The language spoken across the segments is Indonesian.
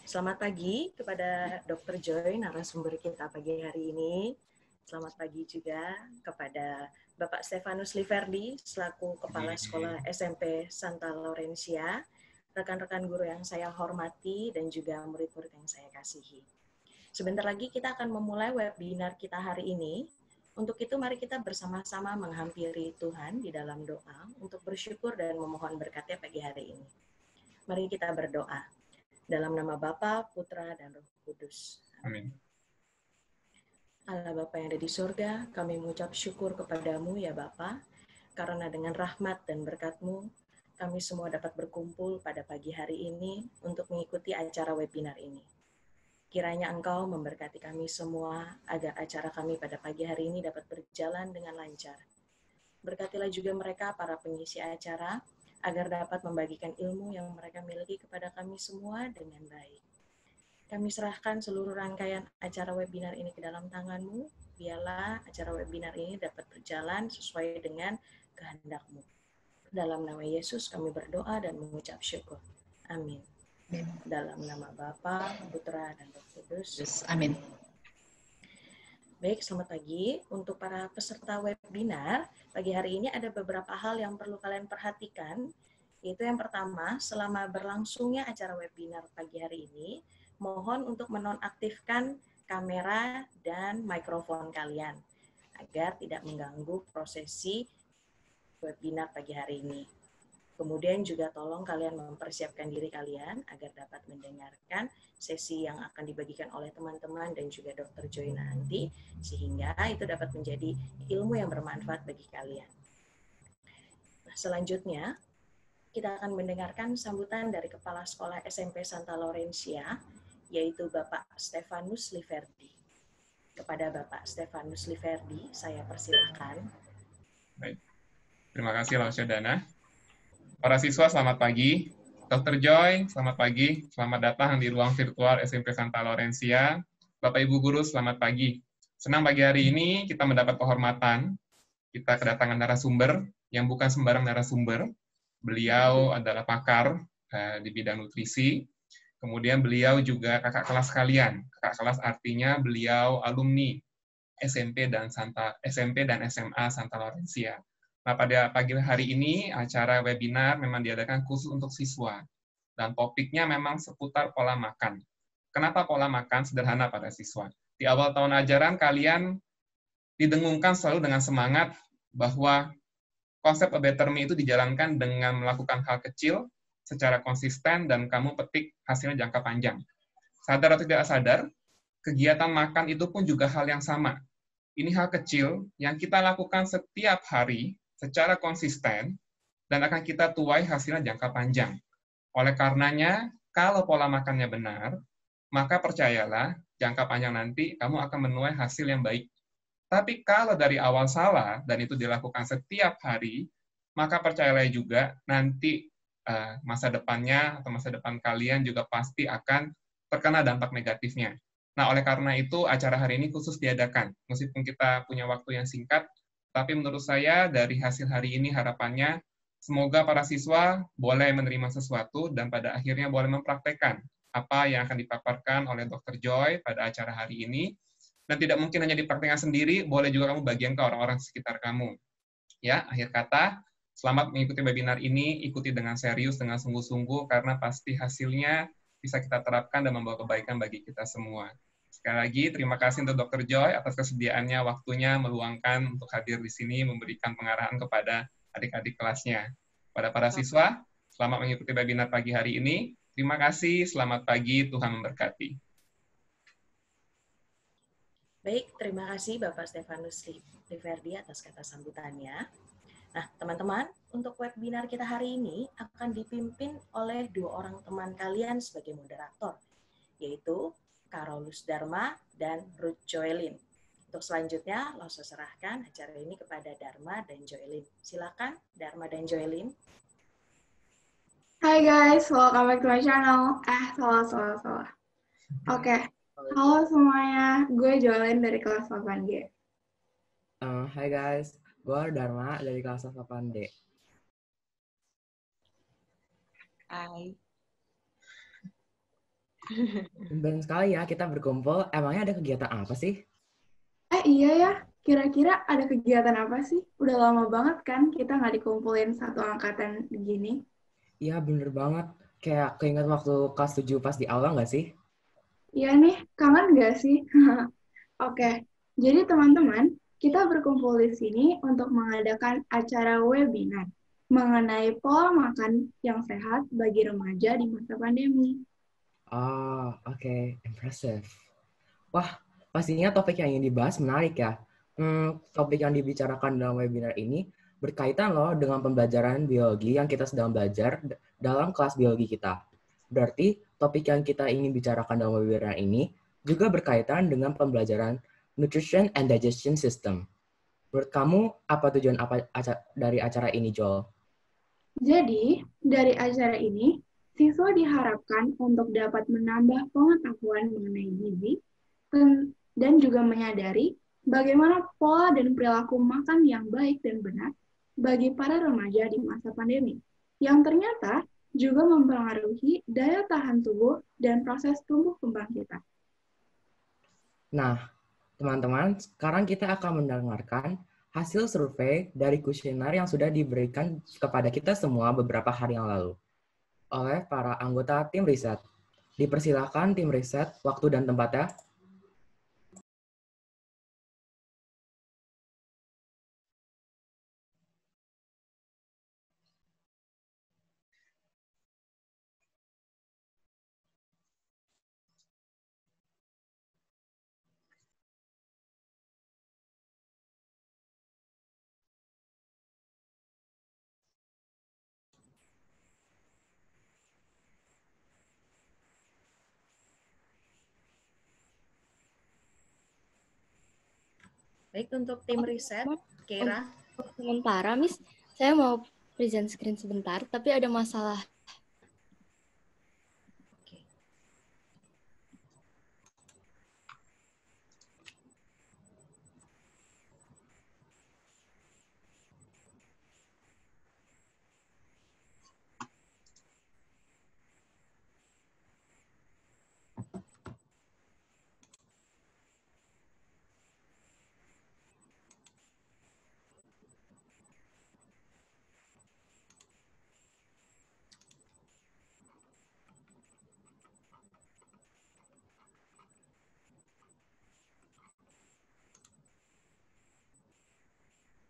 Selamat pagi kepada Dr. Joy, narasumber kita pagi hari ini. Selamat pagi juga kepada Bapak Stefanus Liverdi, selaku Kepala Sekolah SMP Santa Laurencia, rekan-rekan guru yang saya hormati, dan juga murid-murid yang saya kasihi. Sebentar lagi kita akan memulai webinar kita hari ini. Untuk itu mari kita bersama-sama menghampiri Tuhan di dalam doa untuk bersyukur dan memohon berkatnya pagi hari ini. Mari kita berdoa. Dalam nama Bapa, Putra, dan Roh Kudus. Amin. Allah Bapa yang ada di surga, kami mengucap syukur kepadamu ya Bapa, karena dengan rahmat dan berkat-Mu, kami semua dapat berkumpul pada pagi hari ini untuk mengikuti acara webinar ini. Kiranya Engkau memberkati kami semua agar acara kami pada pagi hari ini dapat berjalan dengan lancar. Berkatilah juga mereka, para pengisi acara, agar dapat membagikan ilmu yang mereka miliki kepada kami semua dengan baik. Kami serahkan seluruh rangkaian acara webinar ini ke dalam tangan-Mu. Biarlah acara webinar ini dapat berjalan sesuai dengan kehendak-Mu. Dalam nama Yesus kami berdoa dan mengucap syukur. Amin. Dalam nama Bapa, Putra, dan Roh Kudus. Amin. Baik, selamat pagi. Untuk para peserta webinar, pagi hari ini ada beberapa hal yang perlu kalian perhatikan. Yaitu yang pertama, selama berlangsungnya acara webinar pagi hari ini, mohon untuk menonaktifkan kamera dan mikrofon kalian agar tidak mengganggu prosesi webinar pagi hari ini. Kemudian juga tolong kalian mempersiapkan diri kalian agar dapat mendengarkan sesi yang akan dibagikan oleh teman-teman dan juga Dr. Joy nanti, sehingga itu dapat menjadi ilmu yang bermanfaat bagi kalian. Nah, selanjutnya, kita akan mendengarkan sambutan dari Kepala Sekolah SMP Santa Laurencia, yaitu Bapak Stefanus Liverdi. Kepada Bapak Stefanus Liverdi, saya persilahkan. Baik. Terima kasih, Lausyadana. Para siswa, selamat pagi. Dr. Joy, selamat pagi. Selamat datang di ruang virtual SMP Santa Laurencia. Bapak Ibu Guru, selamat pagi. Senang pagi hari ini kita mendapat kehormatan. Kita kedatangan narasumber yang bukan sembarang narasumber. Beliau adalah pakar di bidang nutrisi. Kemudian beliau juga kakak kelas kalian. Kakak kelas artinya beliau alumni SMP dan SMA Santa Laurencia. Nah, pada pagi hari ini, acara webinar memang diadakan khusus untuk siswa. Dan topiknya memang seputar pola makan. Kenapa pola makan? Sederhana pada siswa. Di awal tahun ajaran, kalian didengungkan selalu dengan semangat bahwa konsep A Better Me itu dijalankan dengan melakukan hal kecil, secara konsisten, dan kamu petik hasilnya jangka panjang. Sadar atau tidak sadar, kegiatan makan itu pun juga hal yang sama. Ini hal kecil yang kita lakukan setiap hari, secara konsisten, dan akan kita tuai hasilnya jangka panjang. Oleh karenanya, kalau pola makannya benar, maka percayalah, jangka panjang nanti kamu akan menuai hasil yang baik. Tapi kalau dari awal salah, dan itu dilakukan setiap hari, maka percayalah juga, nanti masa depannya, atau masa depan kalian juga pasti akan terkena dampak negatifnya. Nah, oleh karena itu, acara hari ini khusus diadakan. Meskipun kita punya waktu yang singkat, tapi menurut saya dari hasil hari ini harapannya semoga para siswa boleh menerima sesuatu dan pada akhirnya boleh mempraktekkan apa yang akan dipaparkan oleh Dr. Joy pada acara hari ini. Dan tidak mungkin hanya dipraktekkan sendiri, boleh juga kamu bagian ke orang-orang sekitar kamu. Ya, akhir kata, selamat mengikuti webinar ini, ikuti dengan serius, dengan sungguh-sungguh, karena pasti hasilnya bisa kita terapkan dan membawa kebaikan bagi kita semua. Sekali lagi, terima kasih untuk Dr. Joy atas kesediaannya, waktunya meluangkan untuk hadir di sini, memberikan pengarahan kepada adik-adik kelasnya. Pada para siswa, selamat mengikuti webinar pagi hari ini. Terima kasih, selamat pagi, Tuhan memberkati. Baik, terima kasih Bapak Stefanus Liverdi atas kata sambutannya. Nah, teman-teman, untuk webinar kita hari ini akan dipimpin oleh dua orang teman kalian sebagai moderator, yaitu Carolus Dharma dan Ruth Joelyn. Untuk selanjutnya, langsung serahkan acara ini kepada Dharma dan Joelyn. Silakan, Dharma dan Joelyn. Hai guys, welcome back to my channel. Salah. Oke. Halo semuanya, gue Joelyn dari kelas 8G. Hai guys, gue Dharma dari kelas 8D. Hai. Tumben sekali ya kita berkumpul. Emangnya ada kegiatan apa sih? Iya ya, kira-kira ada kegiatan apa sih? Udah lama banget kan kita nggak dikumpulin satu angkatan begini. Iya bener banget. Kayak keinget waktu kelas 7 pas di aula nggak sih? Iya nih, kangen nggak sih? Oke, jadi teman-teman, kita berkumpul di sini untuk mengadakan acara webinar mengenai pola makan yang sehat bagi remaja di masa pandemi. Ah, oke. Impressive. Wah, pastinya topik yang ingin dibahas menarik ya. Topik yang dibicarakan dalam webinar ini berkaitan loh dengan pembelajaran biologi yang kita sedang belajar dalam kelas biologi kita. Berarti topik yang kita ingin bicarakan dalam webinar ini juga berkaitan dengan pembelajaran Nutrition and Digestion System. Menurut kamu, apa tujuan dari acara ini, Joel? Jadi, dari acara ini, siswa diharapkan untuk dapat menambah pengetahuan mengenai gizi dan juga menyadari bagaimana pola dan perilaku makan yang baik dan benar bagi para remaja di masa pandemi, yang ternyata juga mempengaruhi daya tahan tubuh dan proses tumbuh kembang kita. Nah, teman-teman, sekarang kita akan mendengarkan hasil survei dari kuesioner yang sudah diberikan kepada kita semua beberapa hari yang lalu oleh para anggota tim riset. Dipersilakan tim riset, waktu dan tempatnya. Baik, untuk tim riset, Keira. Sementara, Miss, saya mau present screen sebentar, tapi ada masalah.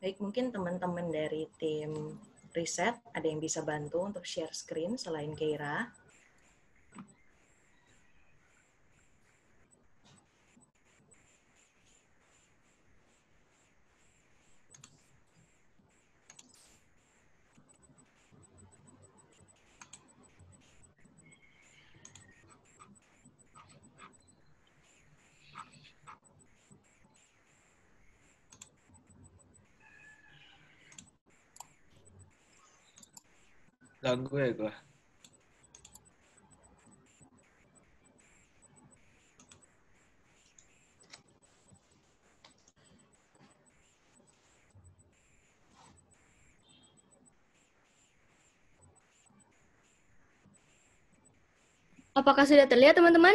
Baik, mungkin teman-teman dari tim riset ada yang bisa bantu untuk share screen selain Keira. Ganggu ya gue. Apakah sudah terlihat, teman-teman?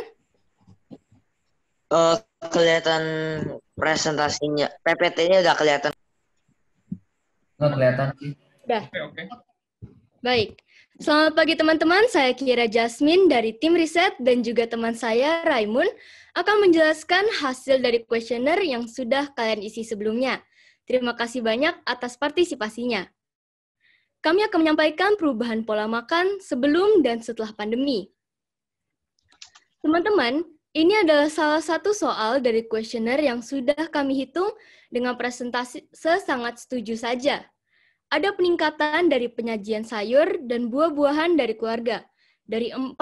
Kelihatan presentasinya, PPT-nya udah kelihatan. Nggak kelihatan sih. Udah. Oke. Baik. Selamat pagi, teman-teman. Saya Kira Jasmine dari tim riset dan juga teman saya, Raimun, akan menjelaskan hasil dari kuesioner yang sudah kalian isi sebelumnya. Terima kasih banyak atas partisipasinya. Kami akan menyampaikan perubahan pola makan sebelum dan setelah pandemi. Teman-teman, ini adalah salah satu soal dari kuesioner yang sudah kami hitung dengan presentasi sangat setuju saja. Ada peningkatan dari penyajian sayur dan buah-buahan dari keluarga, dari 49%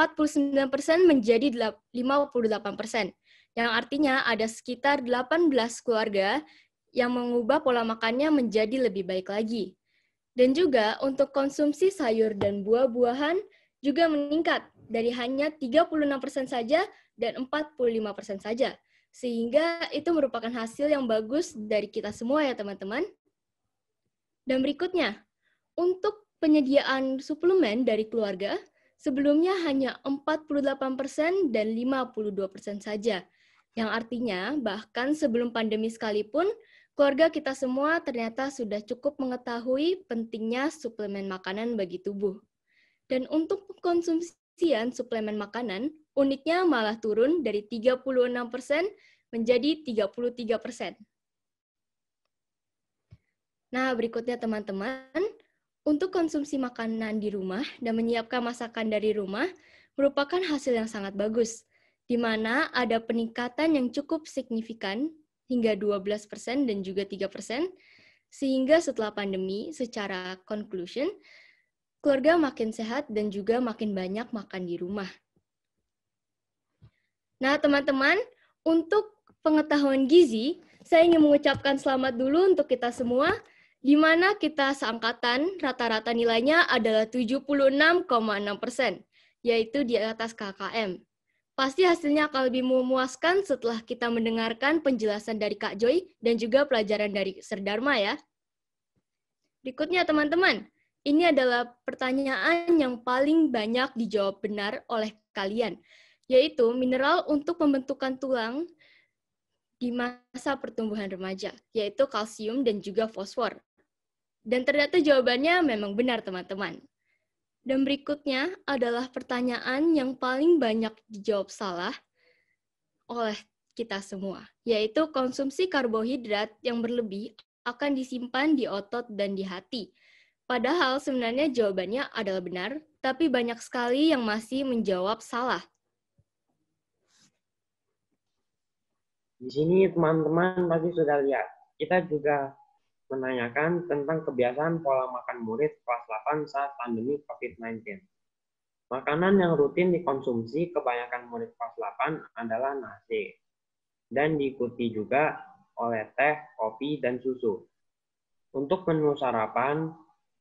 menjadi 58%, yang artinya ada sekitar 18 keluarga yang mengubah pola makannya menjadi lebih baik lagi. Dan juga untuk konsumsi sayur dan buah-buahan juga meningkat dari hanya 36% saja dan 45% saja. Sehingga itu merupakan hasil yang bagus dari kita semua ya teman-teman. Dan berikutnya, untuk penyediaan suplemen dari keluarga, Sebelumnya hanya 48% dan 52% saja. Yang artinya, bahkan sebelum pandemi sekalipun, keluarga kita semua ternyata sudah cukup mengetahui pentingnya suplemen makanan bagi tubuh. Dan untuk pengkonsumsian suplemen makanan, uniknya malah turun dari 36% menjadi 33%. Nah, berikutnya teman-teman, untuk konsumsi makanan di rumah dan menyiapkan masakan dari rumah merupakan hasil yang sangat bagus, di mana ada peningkatan yang cukup signifikan hingga 12% dan juga 3%, sehingga setelah pandemi, secara conclusion, keluarga makin sehat dan juga makin banyak makan di rumah. Nah, teman-teman, untuk pengetahuan gizi, saya ingin mengucapkan selamat dulu untuk kita semua, di mana kita seangkatan rata-rata nilainya adalah 76,6%, yaitu di atas KKM. Pasti hasilnya akan lebih memuaskan setelah kita mendengarkan penjelasan dari Kak Joy dan juga pelajaran dari Serdharma ya. Berikutnya teman-teman, ini adalah pertanyaan yang paling banyak dijawab benar oleh kalian, yaitu mineral untuk pembentukan tulang di masa pertumbuhan remaja, yaitu kalsium dan juga fosfor. Dan ternyata jawabannya memang benar teman-teman. Dan berikutnya adalah pertanyaan yang paling banyak dijawab salah oleh kita semua, yaitu konsumsi karbohidrat yang berlebih akan disimpan di otot dan di hati. Padahal sebenarnya jawabannya adalah benar, tapi banyak sekali yang masih menjawab salah. Di sini teman-teman pasti sudah lihat. Kita juga menanyakan tentang kebiasaan pola makan murid kelas 8 saat pandemi COVID-19. Makanan yang rutin dikonsumsi kebanyakan murid kelas 8 adalah nasi, dan diikuti juga oleh teh, kopi, dan susu. Untuk menu sarapan,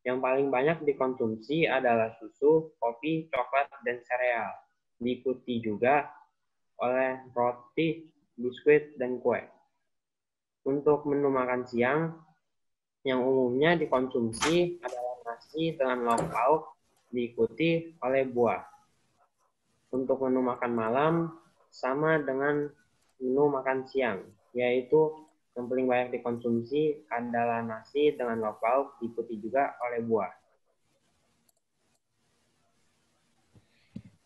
yang paling banyak dikonsumsi adalah susu, kopi, coklat, dan sereal. Diikuti juga oleh roti, biskuit, dan kue. Untuk menu makan siang, yang umumnya dikonsumsi adalah nasi dengan lauk-lauk, diikuti oleh buah. Untuk menu makan malam, sama dengan menu makan siang, yaitu yang paling banyak dikonsumsi adalah nasi dengan lauk-lauk, diikuti juga oleh buah.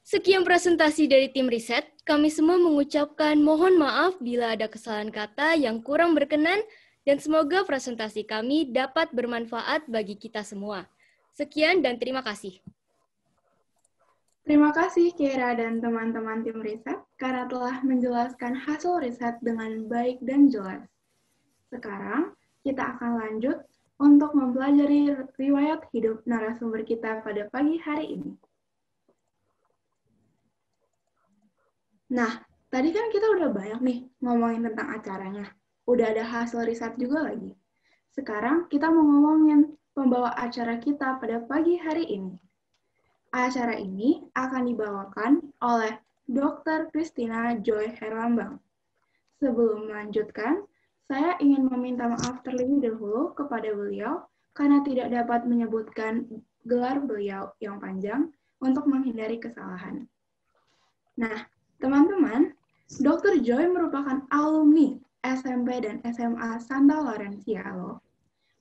Sekian presentasi dari tim riset. Kami semua mengucapkan mohon maaf bila ada kesalahan kata yang kurang berkenan, dan semoga presentasi kami dapat bermanfaat bagi kita semua. Sekian dan terima kasih. Terima kasih Kira dan teman-teman tim riset karena telah menjelaskan hasil riset dengan baik dan jelas. Sekarang kita akan lanjut untuk mempelajari riwayat hidup narasumber kita pada pagi hari ini. Nah, tadi kan kita udah banyak nih ngomongin tentang acaranya. Udah ada hasil riset juga lagi. Sekarang kita mau ngomongin pembawa acara kita pada pagi hari ini. Acara ini akan dibawakan oleh Dr. Christina Joy Herlambang. Sebelum melanjutkan, saya ingin meminta maaf terlebih dahulu kepada beliau karena tidak dapat menyebutkan gelar beliau yang panjang untuk menghindari kesalahan. Nah, teman-teman, Dr. Joy merupakan alumni SMP dan SMA Santa Laurencia loh.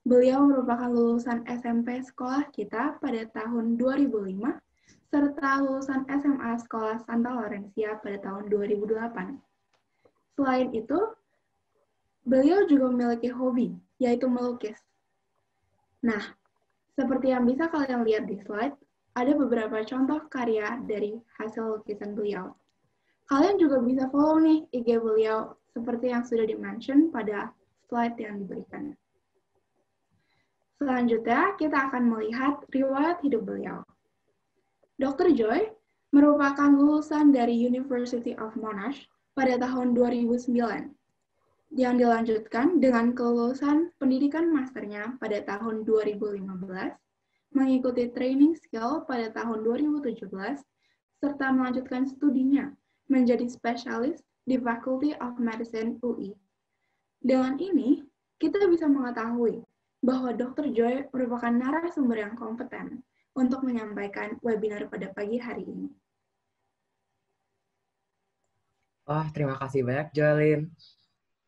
Beliau merupakan lulusan SMP sekolah kita pada tahun 2005, serta lulusan SMA Sekolah Santa Laurencia pada tahun 2008. Selain itu, beliau juga memiliki hobi, yaitu melukis. Nah, seperti yang bisa kalian lihat di slide, ada beberapa contoh karya dari hasil lukisan beliau. Kalian juga bisa follow nih IG beliau seperti yang sudah di-mention pada slide yang diberikan. Selanjutnya, kita akan melihat riwayat hidup beliau. Dr. Joy merupakan lulusan dari University of Monash pada tahun 2009, yang dilanjutkan dengan kelulusan pendidikan masternya pada tahun 2015, mengikuti training skill pada tahun 2017, serta melanjutkan studinya menjadi spesialis di Faculty of Medicine UI. Dengan ini, kita bisa mengetahui bahwa Dr. Joy merupakan narasumber yang kompeten untuk menyampaikan webinar pada pagi hari ini. Wah, terima kasih banyak, Jolin.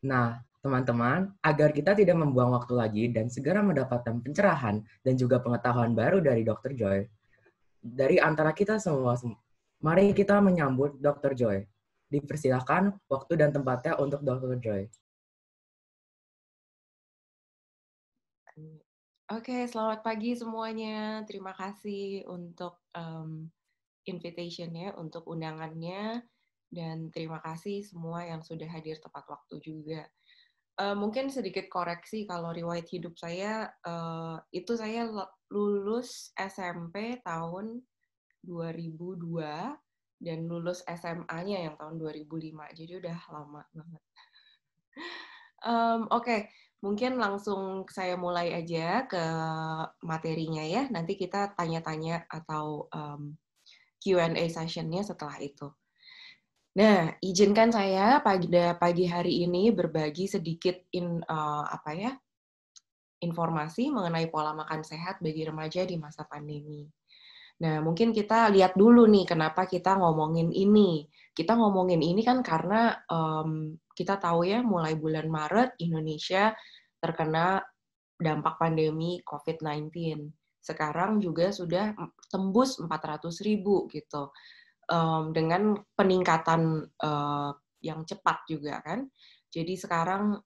Nah, teman-teman, agar kita tidak membuang waktu lagi dan segera mendapatkan pencerahan dan juga pengetahuan baru dari Dr. Joy, dari antara kita semua, mari kita menyambut Dr. Joy. Dipersilakan waktu dan tempatnya untuk Dr. Joy. Oke, selamat pagi semuanya. Terima kasih untuk invitation-nya, untuk undangannya, dan terima kasih semua yang sudah hadir tepat waktu juga. Mungkin sedikit koreksi kalau riwayat hidup saya, itu saya lulus SMP tahun 2002 dan lulus SMA-nya yang tahun 2005, jadi udah lama banget. Oke, mungkin langsung saya mulai aja ke materinya ya, nanti kita tanya-tanya atau Q&A session-nya setelah itu. Nah, izinkan saya pada pagi hari ini berbagi sedikit informasi mengenai pola makan sehat bagi remaja di masa pandemi. Nah, mungkin kita lihat dulu nih kenapa kita ngomongin ini. Kita ngomongin ini kan karena kita tahu ya mulai bulan Maret Indonesia terkena dampak pandemi COVID-19. Sekarang juga sudah tembus 400.000 gitu. Dengan peningkatan yang cepat juga kan. Jadi sekarang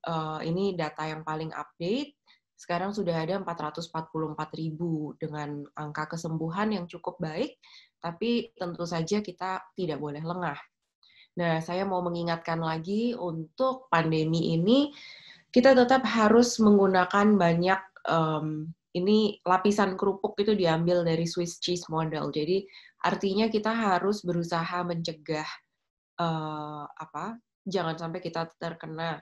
ini data yang paling update, sekarang sudah ada 444.000 dengan angka kesembuhan yang cukup baik, tapi tentu saja kita tidak boleh lengah. Nah, saya mau mengingatkan lagi untuk pandemi ini, kita tetap harus menggunakan banyak, ini lapisan kerupuk itu diambil dari Swiss cheese model. Jadi artinya kita harus berusaha mencegah jangan sampai kita terkena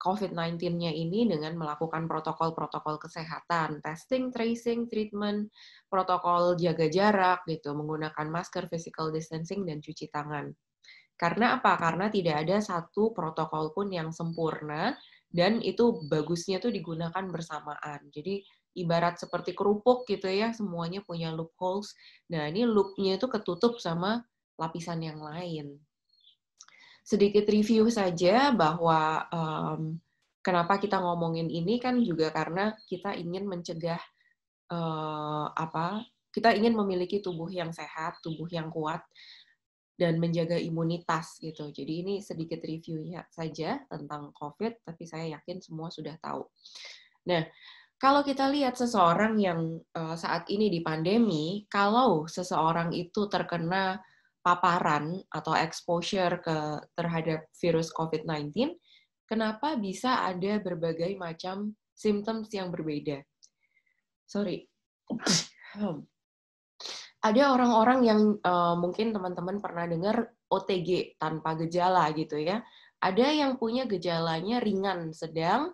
COVID-19-nya ini dengan melakukan protokol-protokol kesehatan, testing, tracing, treatment, protokol jaga jarak gitu, menggunakan masker, physical distancing, dan cuci tangan. Karena apa? Karena tidak ada satu protokol pun yang sempurna, dan itu bagusnya tuh digunakan bersamaan. Jadi ibarat seperti kerupuk gitu ya, semuanya punya loopholes. Nah, ini loop-nya itu ketutup sama lapisan yang lain. Sedikit review saja bahwa kenapa kita ngomongin ini kan juga karena kita ingin mencegah kita ingin memiliki tubuh yang sehat, tubuh yang kuat, dan menjaga imunitas gitu. Jadi ini sedikit review saja tentang COVID, tapi saya yakin semua sudah tahu. Nah, kalau kita lihat seseorang yang saat ini di pandemi, kalau seseorang itu terkena paparan atau exposure terhadap virus COVID-19, kenapa bisa ada berbagai macam symptoms yang berbeda? Sorry. Ada orang-orang yang mungkin teman-teman pernah dengar OTG tanpa gejala gitu ya. Ada yang punya gejalanya ringan, sedang,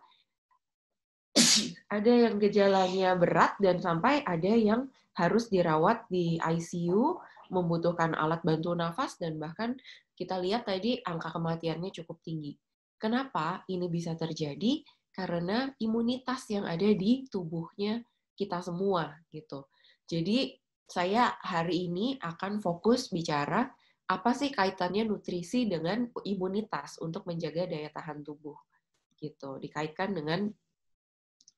ada yang gejalanya berat, dan sampai ada yang harus dirawat di ICU, membutuhkan alat bantu nafas, dan bahkan kita lihat tadi angka kematiannya cukup tinggi. Kenapa ini bisa terjadi? Karena imunitas yang ada di tubuhnya kita semua gitu. Jadi saya hari ini akan fokus bicara apa sih kaitannya nutrisi dengan imunitas untuk menjaga daya tahan tubuh gitu. Dikaitkan dengan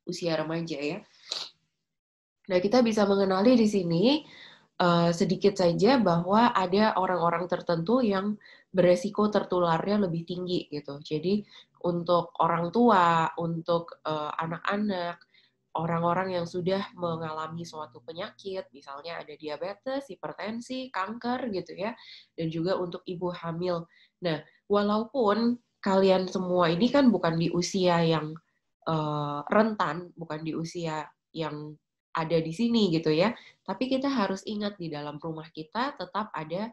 usia remaja ya. Nah, kita bisa mengenali di sini sedikit saja bahwa ada orang-orang tertentu yang beresiko tertularnya lebih tinggi gitu. Jadi untuk orang tua, untuk anak-anak, orang-orang yang sudah mengalami suatu penyakit, misalnya ada diabetes, hipertensi, kanker gitu ya, dan juga untuk ibu hamil. Nah, walaupun kalian semua ini kan bukan di usia yang rentan, bukan di usia yang ada di sini gitu ya, tapi kita harus ingat di dalam rumah kita tetap ada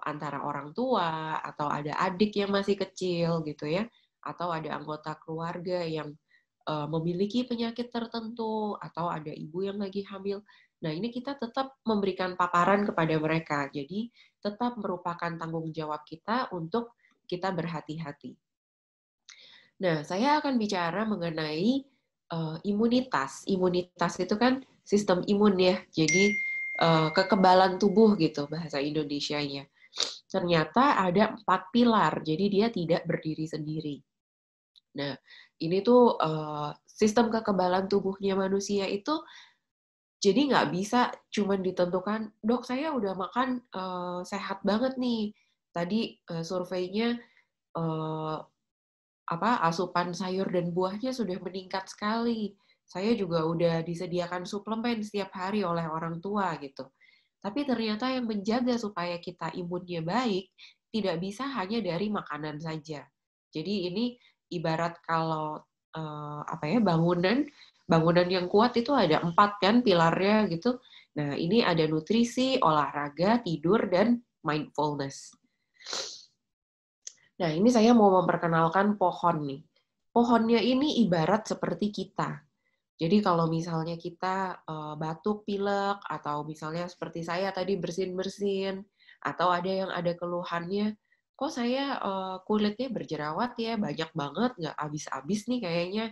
antara orang tua, atau ada adik yang masih kecil gitu ya, atau ada anggota keluarga yang memiliki penyakit tertentu, atau ada ibu yang lagi hamil. Nah, ini kita tetap memberikan paparan kepada mereka. Jadi, tetap merupakan tanggung jawab kita untuk kita berhati-hati. Nah, saya akan bicara mengenai imunitas. Imunitas itu kan sistem imun ya. Jadi, kekebalan tubuh gitu bahasa Indonesianya. Ternyata ada 4 pilar, jadi dia tidak berdiri sendiri. Nah, ini tuh sistem kekebalan tubuhnya manusia itu jadi nggak bisa cuma ditentukan, dok saya udah makan sehat banget nih. Tadi surveinya asupan sayur dan buahnya sudah meningkat sekali. Saya juga udah disediakan suplemen setiap hari oleh orang tua gitu. Tapi ternyata yang menjaga supaya kita imunnya baik tidak bisa hanya dari makanan saja. Jadi ini ibarat kalau bangunan yang kuat itu ada 4 kan pilarnya gitu. Nah ini ada nutrisi, olahraga, tidur, dan mindfulness. Nah, ini saya mau memperkenalkan pohon nih. Pohonnya ini ibarat seperti kita. Jadi kalau misalnya kita batuk, pilek, atau misalnya seperti saya tadi bersin-bersin, atau ada yang ada keluhannya, kok saya kulitnya berjerawat ya, banyak banget, nggak habis-habis nih kayaknya.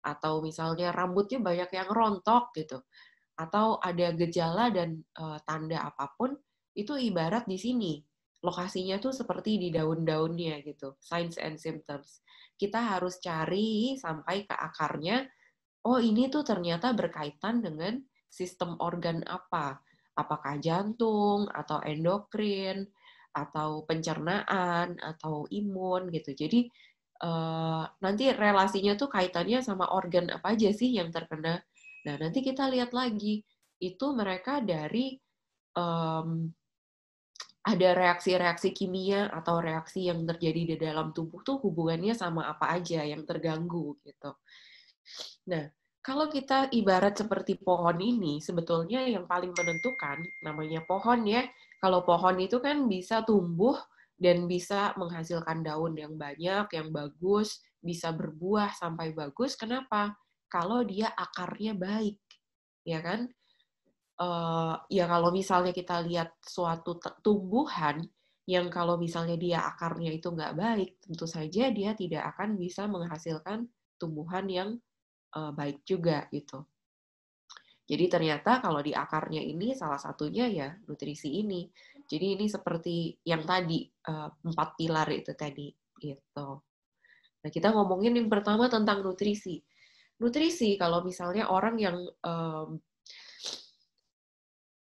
Atau misalnya rambutnya banyak yang rontok gitu. Atau ada gejala dan tanda apapun, itu ibarat di sini. Lokasinya tuh seperti di daun-daunnya gitu, signs and symptoms. Kita harus cari sampai ke akarnya, oh ini tuh ternyata berkaitan dengan sistem organ apa. Apakah jantung, atau endokrin, atau pencernaan, atau imun gitu. Jadi nanti relasinya tuh kaitannya sama organ apa aja sih yang terkena. Nah nanti kita lihat lagi, itu mereka dari ada reaksi-reaksi kimia atau reaksi yang terjadi di dalam tubuh tuh hubungannya sama apa aja yang terganggu gitu. Nah, kalau kita ibarat seperti pohon ini, sebetulnya yang paling menentukan namanya pohon ya. Kalau pohon itu kan bisa tumbuh dan bisa menghasilkan daun yang banyak, yang bagus, bisa berbuah sampai bagus. Kenapa? Kalau dia akarnya baik, ya kan? Ya kalau misalnya kita lihat suatu tumbuhan yang kalau misalnya dia akarnya itu nggak baik, tentu saja dia tidak akan bisa menghasilkan tumbuhan yang baik juga gitu. Jadi ternyata kalau di akarnya ini salah satunya ya nutrisi ini. Jadi ini seperti yang tadi 4 pilar itu tadi gitu. Nah kita ngomongin yang pertama tentang nutrisi. Nutrisi kalau misalnya orang yang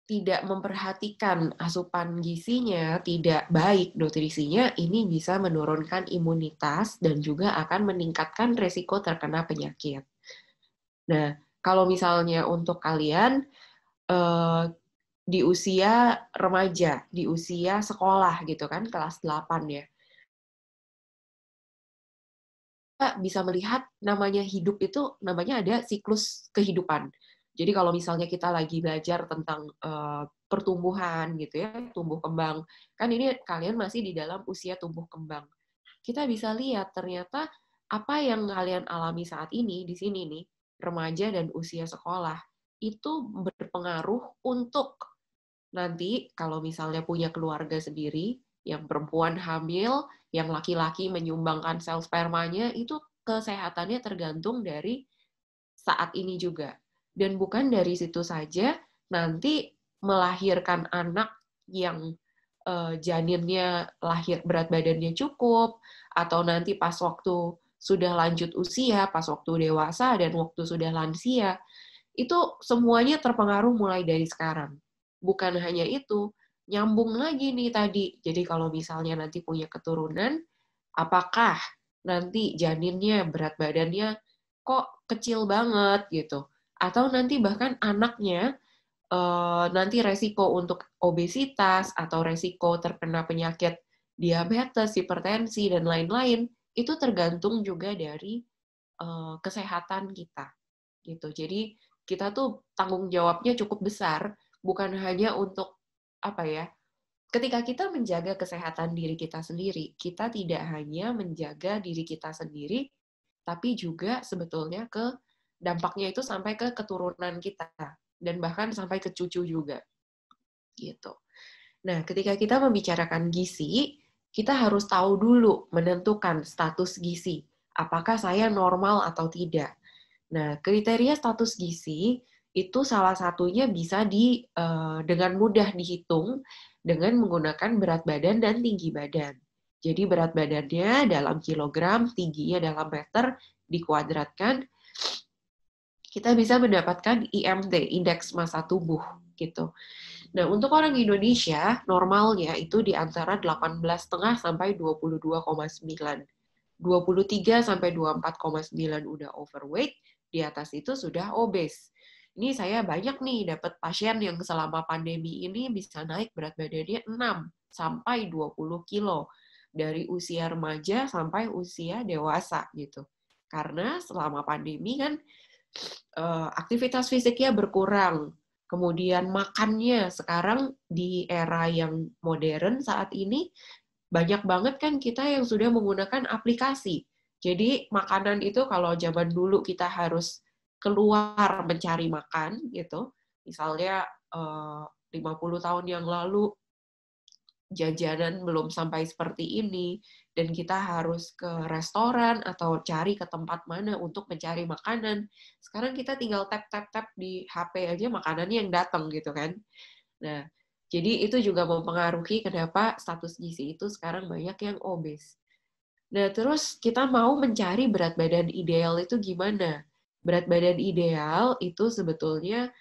tidak memperhatikan asupan gizinya, tidak baik nutrisinya, ini bisa menurunkan imunitas dan juga akan meningkatkan resiko terkena penyakit. Nah, kalau misalnya untuk kalian di usia remaja, di usia sekolah gitu kan, kelas 8 ya, kita bisa melihat namanya hidup itu, namanya ada siklus kehidupan. Jadi kalau misalnya kita lagi belajar tentang pertumbuhan gitu ya, tumbuh kembang, kan ini kalian masih di dalam usia tumbuh kembang. Kita bisa lihat ternyata apa yang kalian alami saat ini di sini nih, remaja dan usia sekolah, itu berpengaruh untuk nanti kalau misalnya punya keluarga sendiri, yang perempuan hamil, yang laki-laki menyumbangkan sel spermanya, itu kesehatannya tergantung dari saat ini juga. Dan bukan dari situ saja, nanti melahirkan anak yang janinnya lahir berat badannya cukup, atau nanti pas waktu sudah lanjut usia, pas waktu dewasa, dan waktu sudah lansia, itu semuanya terpengaruh mulai dari sekarang. Bukan hanya itu, nyambung lagi nih tadi. Jadi kalau misalnya nanti punya keturunan, apakah nanti janinnya, berat badannya kok kecil banget gitu. Atau nanti bahkan anaknya nanti resiko untuk obesitas atau resiko terkena penyakit diabetes, hipertensi, dan lain-lain, itu tergantung juga dari kesehatan kita. Gitu. Jadi kita tuh tanggung jawabnya cukup besar, bukan hanya untuk apa ya, ketika kita menjaga kesehatan diri kita sendiri, kita tidak hanya menjaga diri kita sendiri, tapi juga sebetulnya ke dampaknya itu sampai ke keturunan kita, dan bahkan sampai ke cucu juga. Gitu. Nah, ketika kita membicarakan gizi, kita harus tahu dulu menentukan status gizi. Apakah saya normal atau tidak? Nah, kriteria status gizi itu salah satunya bisa dengan mudah dihitung dengan menggunakan berat badan dan tinggi badan. Jadi berat badannya dalam kilogram, tingginya dalam meter, dikuadratkan, kita bisa mendapatkan IMT, indeks massa tubuh, gitu. Nah, untuk orang Indonesia, normalnya itu di antara 18,5 sampai 22,9. 23 sampai 24,9 udah overweight, di atas itu sudah obes. Ini saya banyak nih dapat pasien yang selama pandemi ini bisa naik berat badannya 6 sampai 20 kilo. Dari usia remaja sampai usia dewasa gitu. Karena selama pandemi kan aktivitas fisiknya berkurang. Kemudian makannya sekarang di era yang modern saat ini banyak banget kan kita yang sudah menggunakan aplikasi. Jadi makanan itu kalau zaman dulu kita harus keluar mencari makan gitu. Misalnya 50 tahun yang lalu jajanan belum sampai seperti ini dan kita harus ke restoran atau cari ke tempat mana untuk mencari makanan. Sekarang kita tinggal tap di HP aja makanannya yang datang gitu kan. Nah, jadi itu juga mempengaruhi kenapa status gizi itu sekarang banyak yang obes. Nah, terus kita mau mencari berat badan ideal itu gimana? Berat badan ideal itu sebetulnya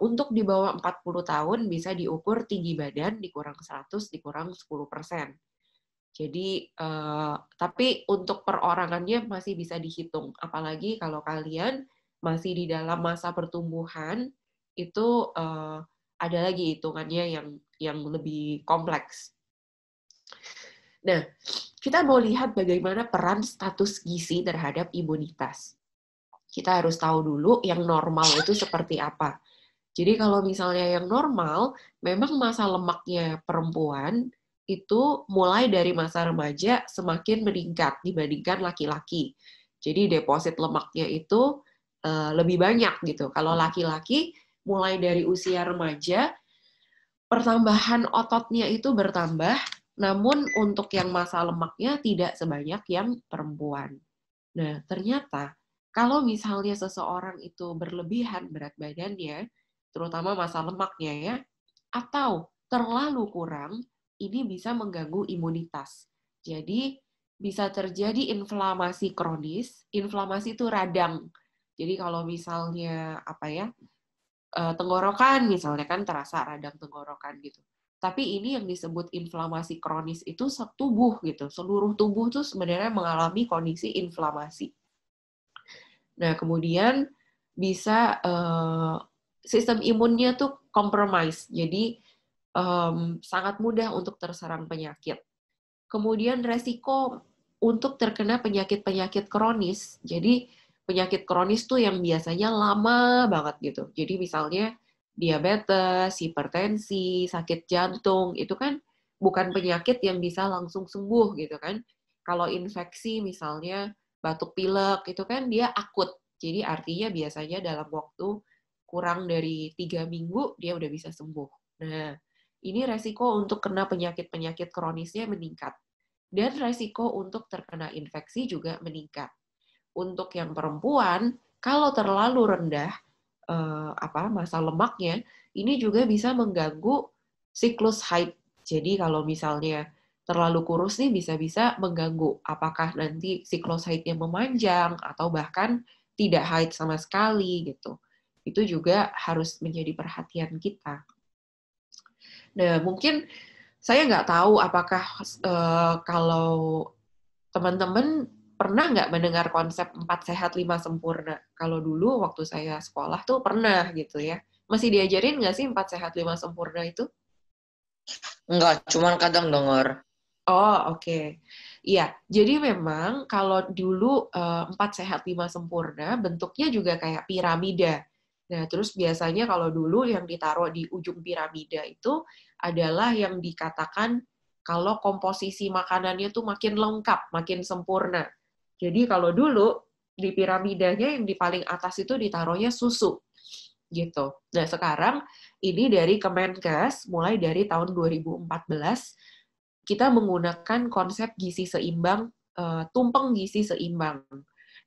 untuk di bawah 40 tahun bisa diukur tinggi badan dikurang 100 dikurang 10%. Jadi, tapi untuk perorangannya masih bisa dihitung. Apalagi kalau kalian masih di dalam masa pertumbuhan, itu ada lagi hitungannya yang lebih kompleks. Nah, kita mau lihat bagaimana peran status gizi terhadap imunitas. Kita harus tahu dulu yang normal itu seperti apa. Jadi kalau misalnya yang normal, memang massa lemaknya perempuan itu mulai dari masa remaja semakin meningkat dibandingkan laki-laki. Jadi deposit lemaknya itu lebih banyak gitu. Kalau laki-laki mulai dari usia remaja, pertambahan ototnya itu bertambah, namun untuk yang massa lemaknya tidak sebanyak yang perempuan. Nah, ternyata kalau misalnya seseorang itu berlebihan berat badannya, terutama massa lemaknya ya, atau terlalu kurang, ini bisa mengganggu imunitas. Jadi, bisa terjadi inflamasi kronis. Inflamasi itu radang. Jadi, kalau misalnya, tenggorokan misalnya kan terasa radang tenggorokan gitu. Tapi ini yang disebut inflamasi kronis itu setubuh gitu. Seluruh tubuh tuh sebenarnya mengalami kondisi inflamasi. Nah, kemudian bisa sistem imunnya tuh compromise. Jadi sangat mudah untuk terserang penyakit. Kemudian resiko untuk terkena penyakit-penyakit kronis. Jadi penyakit kronis tuh yang biasanya lama banget gitu. Jadi misalnya diabetes, hipertensi, sakit jantung, itu kan bukan penyakit yang bisa langsung sembuh gitu kan. Kalau infeksi misalnya batuk pilek, itu kan dia akut. Jadi artinya biasanya dalam waktu kurang dari 3 minggu dia udah bisa sembuh. Nah, ini resiko untuk kena penyakit-penyakit kronisnya meningkat. Dan resiko untuk terkena infeksi juga meningkat. Untuk yang perempuan, kalau terlalu rendah massa lemaknya, ini juga bisa mengganggu siklus haid. Jadi kalau misalnya terlalu kurus nih bisa-bisa mengganggu apakah nanti siklus haidnya memanjang atau bahkan tidak haid sama sekali gitu. Itu juga harus menjadi perhatian kita. Nah, mungkin saya nggak tahu apakah kalau teman-teman pernah nggak mendengar konsep 4 sehat 5 sempurna? Kalau dulu waktu saya sekolah tuh pernah gitu ya. Masih diajarin nggak sih 4 sehat 5 sempurna itu? Enggak, cuman kadang dengar. Oh, oke. Iya, jadi memang kalau dulu 4 sehat 5 sempurna bentuknya juga kayak piramida. Nah, terus biasanya kalau dulu yang ditaruh di ujung piramida itu adalah yang dikatakan kalau komposisi makanannya tuh makin lengkap, makin sempurna. Jadi kalau dulu di piramidanya yang di paling atas itu ditaruhnya susu. Gitu. Nah, sekarang ini dari Kemenkes mulai dari tahun 2014 kita menggunakan konsep gizi seimbang, tumpeng gizi seimbang.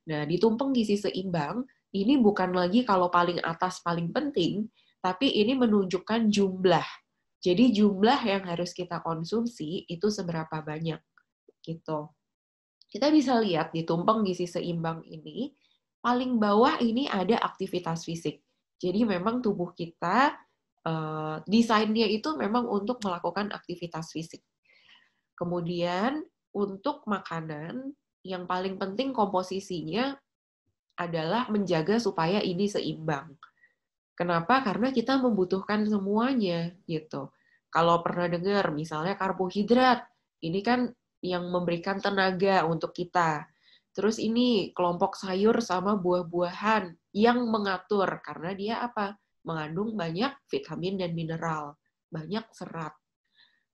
Nah, di tumpeng gizi seimbang ini bukan lagi kalau paling atas paling penting, tapi ini menunjukkan jumlah. Jadi jumlah yang harus kita konsumsi itu seberapa banyak gitu. Kita bisa lihat di tumpeng gizi seimbang ini, paling bawah ini ada aktivitas fisik. Jadi memang tubuh kita desainnya itu memang untuk melakukan aktivitas fisik. Kemudian untuk makanan yang paling penting komposisinya adalah menjaga supaya ini seimbang. Kenapa? Karena kita membutuhkan semuanya gitu. Kalau pernah dengar misalnya karbohidrat, ini kan yang memberikan tenaga untuk kita. Terus ini kelompok sayur sama buah-buahan yang mengatur karena dia apa? Mengandung banyak vitamin dan mineral, banyak serat.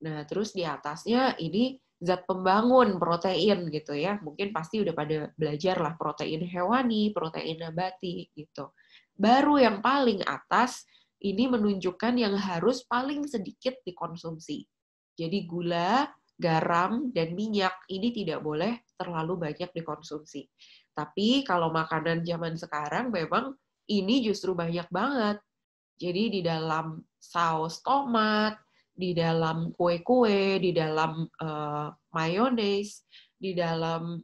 Nah, terus di atasnya ini zat pembangun protein gitu ya. Mungkin pasti udah pada belajar lah protein hewani, protein nabati gitu. Baru yang paling atas ini menunjukkan yang harus paling sedikit dikonsumsi. Jadi gula, garam, dan minyak ini tidak boleh terlalu banyak dikonsumsi. Tapi kalau makanan zaman sekarang memang ini justru banyak banget. Jadi di dalam saus tomat, di dalam kue-kue, di dalam mayones, di dalam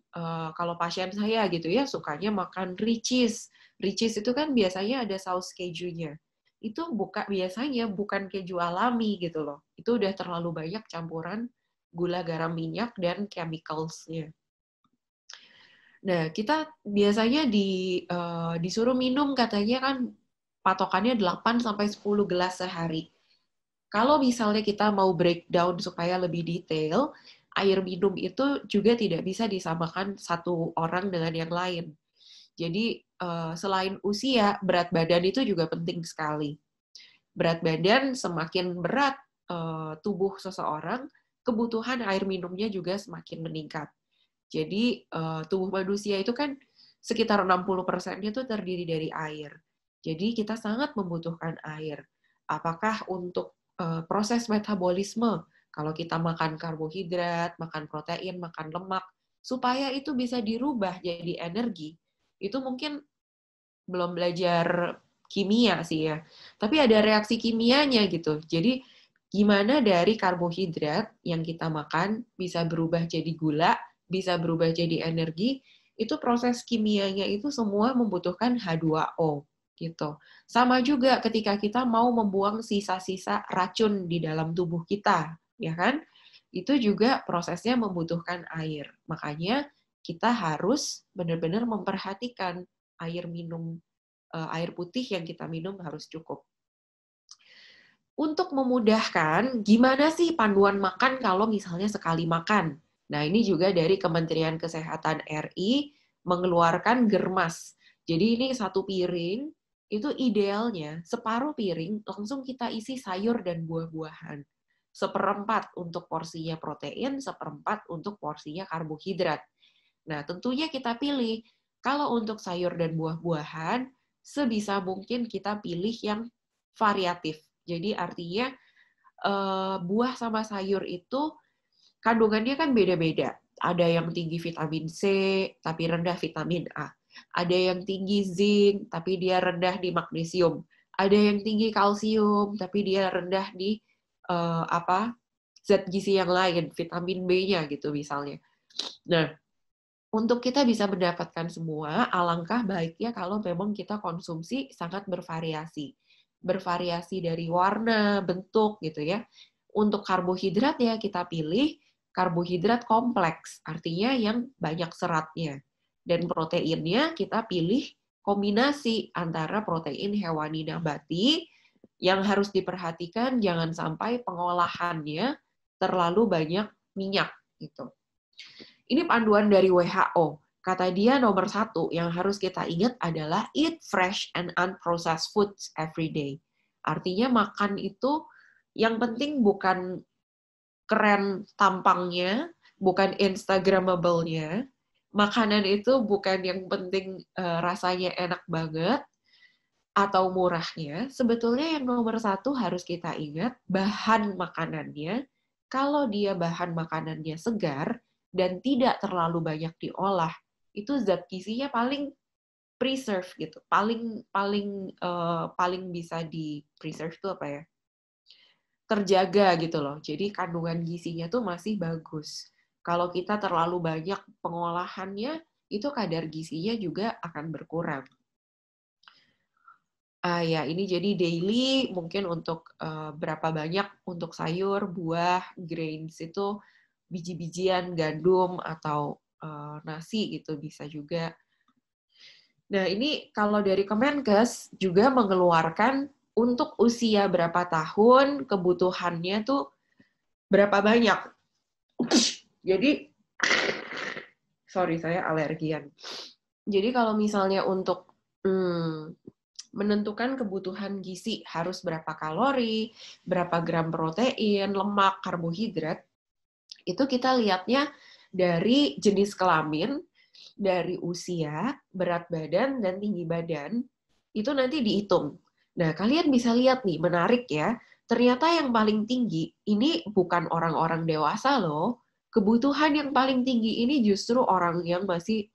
kalau pasien saya gitu ya sukanya makan ricis. Ricis itu kan biasanya ada saus kejunya. Itu biasanya bukan keju alami gitu loh. Itu udah terlalu banyak campuran gula, garam, minyak dan chemicals-nya. Nah, kita biasanya disuruh minum katanya kan patokannya 8 sampai 10 gelas sehari. Kalau misalnya kita mau breakdown supaya lebih detail, air minum itu juga tidak bisa disamakan satu orang dengan yang lain. Jadi selain usia, berat badan itu juga penting sekali. Berat badan semakin berat tubuh seseorang, kebutuhan air minumnya juga semakin meningkat. Jadi tubuh manusia itu kan sekitar 60%-nya itu terdiri dari air. Jadi kita sangat membutuhkan air. Apakah untuk proses metabolisme, kalau kita makan karbohidrat, makan protein, makan lemak, supaya itu bisa dirubah jadi energi, itu mungkin belum belajar kimia sih ya. Tapi ada reaksi kimianya gitu. Jadi gimana dari karbohidrat yang kita makan bisa berubah jadi gula, bisa berubah jadi energi, itu proses kimianya itu semua membutuhkan H2O gitu. Sama juga ketika kita mau membuang sisa-sisa racun di dalam tubuh kita, ya kan? Itu juga prosesnya membutuhkan air. Makanya kita harus benar-benar memperhatikan air minum, air putih yang kita minum harus cukup. Untuk memudahkan, gimana sih panduan makan kalau misalnya sekali makan? Nah, ini juga dari Kementerian Kesehatan RI mengeluarkan germas. Jadi ini satu piring, itu idealnya separuh piring langsung kita isi sayur dan buah-buahan. 1/4 untuk porsinya protein, 1/4 untuk porsinya karbohidrat. Nah, tentunya kita pilih, kalau untuk sayur dan buah-buahan, sebisa mungkin kita pilih yang variatif. Jadi artinya buah sama sayur itu kandungannya kan beda-beda. Ada yang tinggi vitamin C, tapi rendah vitamin A. Ada yang tinggi zinc, tapi dia rendah di magnesium. Ada yang tinggi kalsium, tapi dia rendah di zat gizi yang lain, vitamin B-nya gitu misalnya. Nah, untuk kita bisa mendapatkan semua, alangkah baiknya kalau memang kita konsumsi sangat bervariasi. Bervariasi dari warna, bentuk gitu ya. Untuk karbohidrat ya kita pilih karbohidrat kompleks, artinya yang banyak seratnya. Dan proteinnya kita pilih kombinasi antara protein hewani nabati, yang harus diperhatikan jangan sampai pengolahannya terlalu banyak minyak gitu. Ini panduan dari WHO. Kata dia nomor 1 yang harus kita ingat adalah eat fresh and unprocessed foods every day. Artinya makan itu yang penting bukan keren tampangnya, bukan Instagramable-nya. Makanan itu bukan yang penting rasanya enak banget atau murahnya. Sebetulnya yang nomor 1 harus kita ingat bahan makanannya. Kalau dia bahan makanannya segar dan tidak terlalu banyak diolah, itu zat gizinya paling preserve gitu. Paling bisa di preserve itu apa ya? Terjaga gitu loh. Jadi kandungan gizinya tuh masih bagus. Kalau kita terlalu banyak pengolahannya, itu kadar gizinya juga akan berkurang. Ya, ini jadi daily mungkin untuk berapa banyak untuk sayur, buah, grains itu biji-bijian, gandum, atau nasi gitu bisa juga. Nah, ini kalau dari Kemenkes juga mengeluarkan untuk usia berapa tahun, kebutuhannya tuh berapa banyak. Jadi, sorry, saya alergian. Jadi kalau misalnya untuk menentukan kebutuhan gizi harus berapa kalori, berapa gram protein, lemak, karbohidrat, itu kita lihatnya dari jenis kelamin, dari usia, berat badan, dan tinggi badan, itu nanti dihitung. Nah, kalian bisa lihat nih, menarik ya, ternyata yang paling tinggi, ini bukan orang-orang dewasa loh, kebutuhan yang paling tinggi ini justru orang yang masih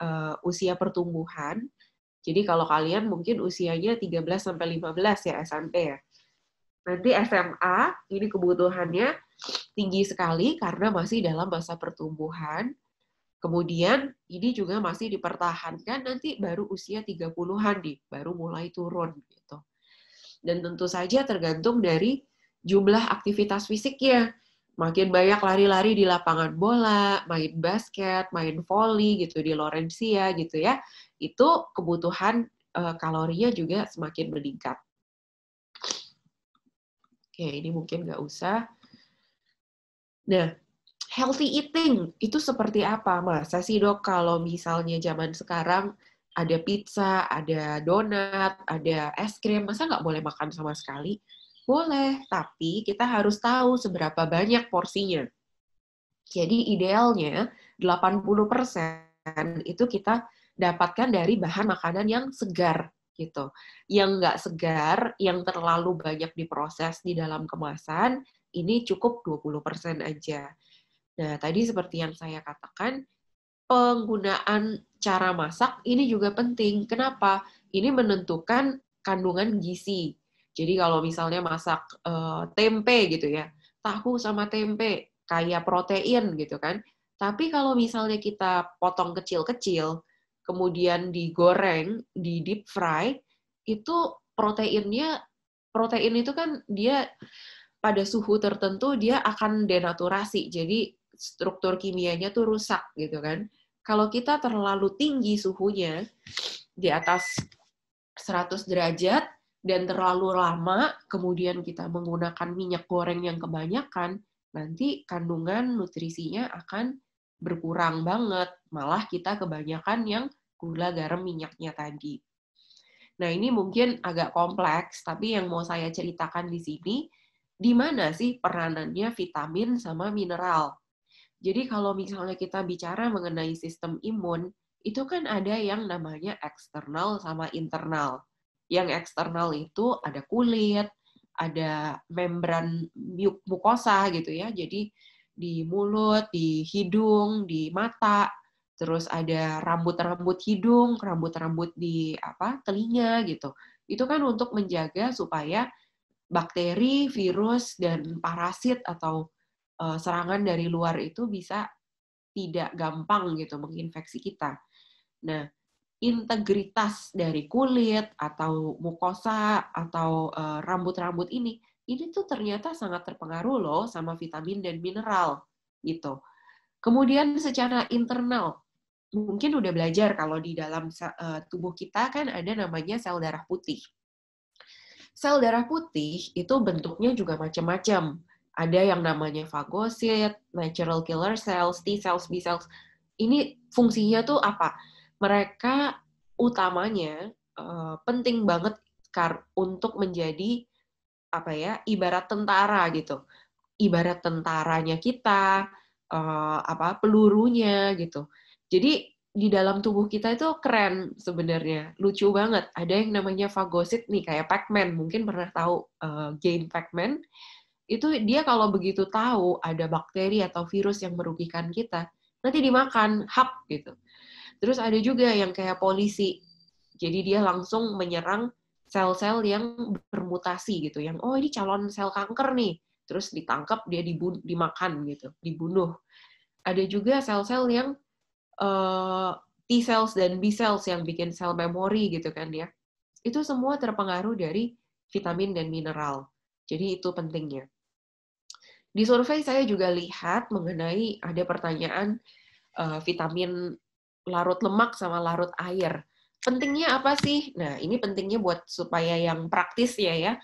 usia pertumbuhan. Jadi kalau kalian mungkin usianya 13-15 ya, SMP ya. Nanti SMA, ini kebutuhannya tinggi sekali karena masih dalam masa pertumbuhan. Kemudian ini juga masih dipertahankan nanti baru usia 30-an nih, baru mulai turun gitu. Dan tentu saja tergantung dari jumlah aktivitas fisiknya. Makin banyak lari-lari di lapangan bola, main basket, main volley gitu di Laurencia gitu ya. Itu kebutuhan kalorinya juga semakin meningkat. Oke, ini mungkin nggak usah. Nah, healthy eating itu seperti apa? Masa sih dok kalau misalnya zaman sekarang ada pizza, ada donat, ada es krim, masa nggak boleh makan sama sekali? Boleh, tapi kita harus tahu seberapa banyak porsinya. Jadi idealnya 80% itu kita dapatkan dari bahan makanan yang segar gitu. Yang nggak segar, yang terlalu banyak diproses di dalam kemasan, ini cukup 20% aja. Nah, tadi seperti yang saya katakan, penggunaan cara masak ini juga penting. Kenapa? Ini menentukan kandungan gizi. Jadi kalau misalnya masak tempe gitu ya, tahu sama tempe, kaya protein gitu kan. Tapi kalau misalnya kita potong kecil-kecil, kemudian digoreng, di deep fry, itu protein itu kan dia pada suhu tertentu dia akan denaturasi. Jadi struktur kimianya tuh rusak gitu kan. Kalau kita terlalu tinggi suhunya di atas 100 derajat dan terlalu lama, kemudian kita menggunakan minyak goreng yang kebanyakan, nanti kandungan nutrisinya akan berkurang banget. Malah kita kebanyakan yang gula, garam, minyaknya tadi. Nah, ini mungkin agak kompleks, tapi yang mau saya ceritakan di sini, di mana sih peranannya vitamin sama mineral? Jadi kalau misalnya kita bicara mengenai sistem imun, itu kan ada yang namanya eksternal sama internal. Yang eksternal itu ada kulit, ada membran mukosa gitu ya, jadi di mulut, di hidung, di mata, terus ada rambut-rambut hidung, rambut-rambut di telinga gitu. Itu kan untuk menjaga supaya bakteri, virus, dan parasit atau serangan dari luar itu bisa tidak gampang gitu menginfeksi kita. Nah, integritas dari kulit atau mukosa atau rambut-rambut ini tuh ternyata sangat terpengaruh loh sama vitamin dan mineral gitu. Kemudian secara internal, mungkin udah belajar kalau di dalam tubuh kita kan ada namanya sel darah putih. Sel darah putih itu bentuknya juga macam-macam. Ada yang namanya fagosit, natural killer cells, T cells, B cells. Ini fungsinya tuh apa? Mereka utamanya penting banget untuk menjadi ibarat tentara gitu. Ibarat tentaranya kita, pelurunya gitu. Jadi di dalam tubuh kita itu keren sebenarnya, lucu banget. Ada yang namanya fagosit nih, kayak Pac-Man. Mungkin pernah tahu game Pac-Man. Itu dia kalau begitu tahu ada bakteri atau virus yang merugikan kita, nanti dimakan, hap gitu. Terus ada juga yang kayak polisi. Jadi dia langsung menyerang sel-sel yang bermutasi gitu, yang oh ini calon sel kanker nih, terus ditangkap dia dimakan gitu, dibunuh. Ada juga sel-sel yang T-cells dan B-cells yang bikin sel memori gitu kan ya. Itu semua terpengaruh dari vitamin dan mineral. Jadi itu pentingnya. Di survei saya juga lihat mengenai ada pertanyaan vitamin larut lemak sama larut air. Pentingnya apa sih? Nah, ini pentingnya buat supaya yang praktis ya.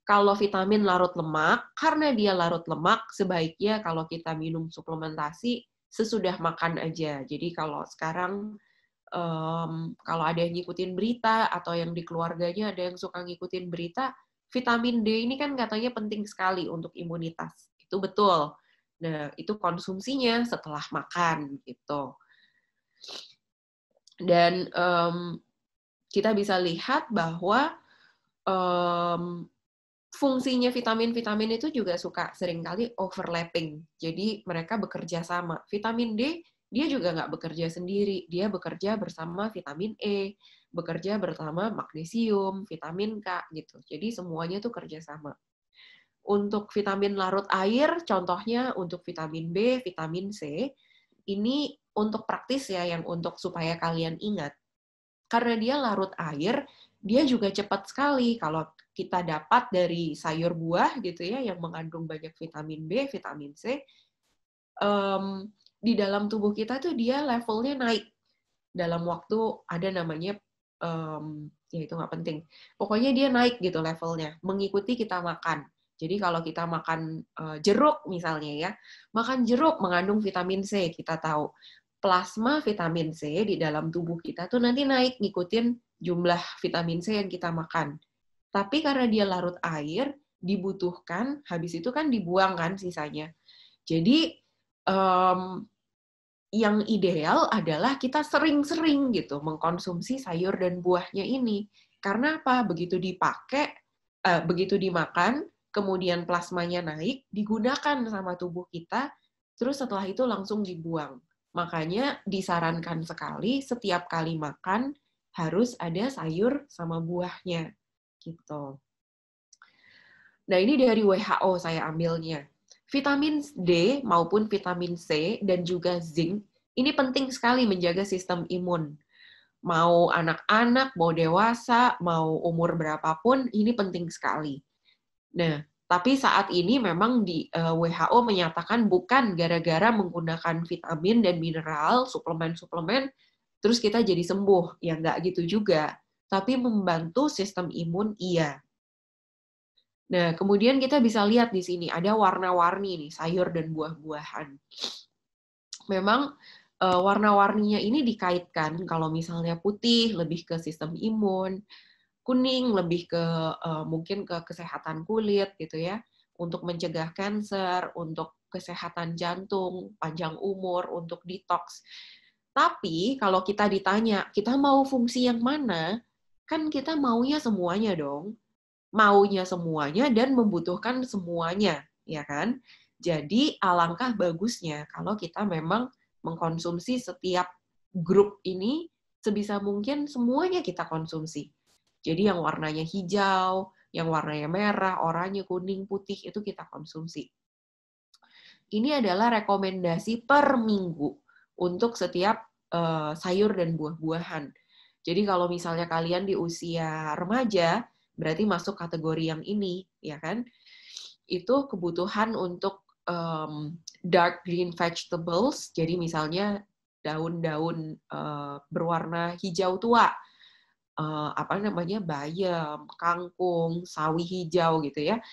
Kalau vitamin larut lemak, karena dia larut lemak, sebaiknya kalau kita minum suplementasi sesudah makan aja. Jadi kalau sekarang kalau ada yang ngikutin berita atau yang di keluarganya ada yang suka ngikutin berita, vitamin D ini kan katanya penting sekali untuk imunitas. Itu betul. Nah, itu konsumsinya setelah makan gitu. Dan kita bisa lihat bahwa fungsinya vitamin-vitamin itu juga suka seringkali overlapping. Jadi mereka bekerja sama. Vitamin D dia juga nggak bekerja sendiri, dia bekerja bersama vitamin E, bekerja bersama magnesium, vitamin K gitu. Jadi semuanya tuh kerja sama. Untuk vitamin larut air, contohnya untuk vitamin B, vitamin C, ini untuk praktis ya, yang untuk supaya kalian ingat. Karena dia larut air, dia juga cepat sekali kalau kita dapat dari sayur buah gitu ya, yang mengandung banyak vitamin B, vitamin C, di dalam tubuh kita tuh dia levelnya naik dalam waktu ada namanya ya itu nggak penting. Pokoknya dia naik gitu levelnya, mengikuti kita makan. Jadi kalau kita makan jeruk misalnya ya, makan jeruk mengandung vitamin C, kita tahu. Plasma vitamin C di dalam tubuh kita tuh nanti naik ngikutin jumlah vitamin C yang kita makan. Tapi karena dia larut air, dibutuhkan, habis itu kan dibuang kan sisanya. Jadi yang ideal adalah kita sering-sering gitu mengkonsumsi sayur dan buahnya ini. Karena apa? Begitu dimakan, kemudian plasmanya naik, digunakan sama tubuh kita, terus setelah itu langsung dibuang. Makanya disarankan sekali setiap kali makan harus ada sayur sama buahnya. Gitu. Nah, ini dari WHO saya ambilnya. Vitamin D maupun vitamin C dan juga zinc ini penting sekali menjaga sistem imun. Mau anak-anak, mau dewasa, mau umur berapapun, ini penting sekali. Nah, tapi saat ini memang di WHO menyatakan bukan gara-gara menggunakan vitamin dan mineral, suplemen-suplemen, terus kita jadi sembuh. Ya nggak gitu juga. Tapi membantu sistem imun, iya. Nah, kemudian kita bisa lihat di sini ada warna-warni nih, sayur dan buah-buahan. Memang warna-warninya ini dikaitkan kalau misalnya putih lebih ke sistem imun, kuning lebih ke mungkin ke kesehatan kulit gitu ya, untuk mencegah kanker, untuk kesehatan jantung, panjang umur, untuk detox. Tapi kalau kita ditanya, kita mau fungsi yang mana? Kan kita maunya semuanya dong. Maunya semuanya dan membutuhkan semuanya, ya kan? Jadi alangkah bagusnya kalau kita memang mengkonsumsi setiap grup ini sebisa mungkin semuanya kita konsumsi. Jadi yang warnanya hijau, yang warnanya merah, oranye, kuning, putih itu kita konsumsi. Ini adalah rekomendasi per minggu untuk setiap sayur dan buah-buahan. Jadi kalau misalnya kalian di usia remaja, berarti masuk kategori yang ini, ya kan? Itu kebutuhan untuk dark green vegetables, jadi misalnya daun-daun berwarna hijau tua, bayam, kangkung, sawi hijau gitu ya.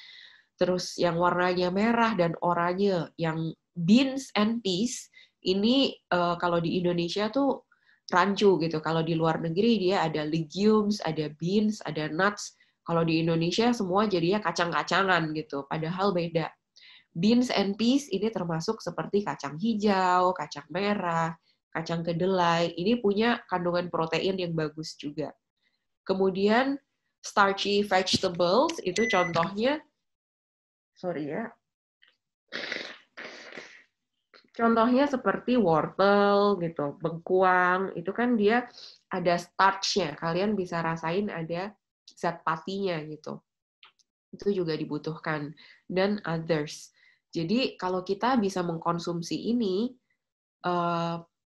Terus yang warnanya merah dan oranye, yang beans and peas, ini kalau di Indonesia tuh rancu gitu. Kalau di luar negeri dia ada legumes, ada beans, ada nuts. Kalau di Indonesia semua jadinya kacang-kacangan gitu, padahal beda. Beans and peas ini termasuk seperti kacang hijau, kacang merah, kacang kedelai. Ini punya kandungan protein yang bagus juga. Kemudian starchy vegetables itu contohnya, contohnya seperti wortel gitu, bengkuang, itu kan dia ada starch-nya, kalian bisa rasain ada zat patinya gitu. Itu juga dibutuhkan. Dan others. Jadi kalau kita bisa mengkonsumsi ini,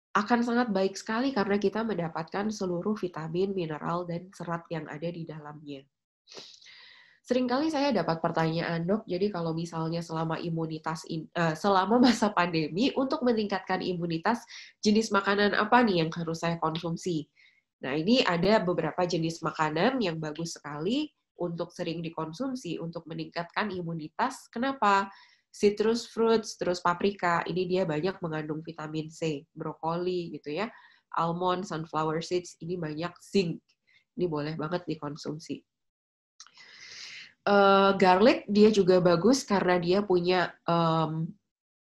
akan sangat baik sekali karena kita mendapatkan seluruh vitamin, mineral, dan serat yang ada di dalamnya. Seringkali saya dapat pertanyaan, Dok, jadi kalau misalnya selama masa pandemi, untuk meningkatkan imunitas, jenis makanan apa nih yang harus saya konsumsi? Nah, ini ada beberapa jenis makanan yang bagus sekali untuk sering dikonsumsi untuk meningkatkan imunitas. Kenapa? Citrus fruits, terus paprika, ini dia banyak mengandung vitamin C, brokoli gitu ya, almond, sunflower seeds, ini banyak zinc. Ini boleh banget dikonsumsi. Garlic dia juga bagus karena dia punya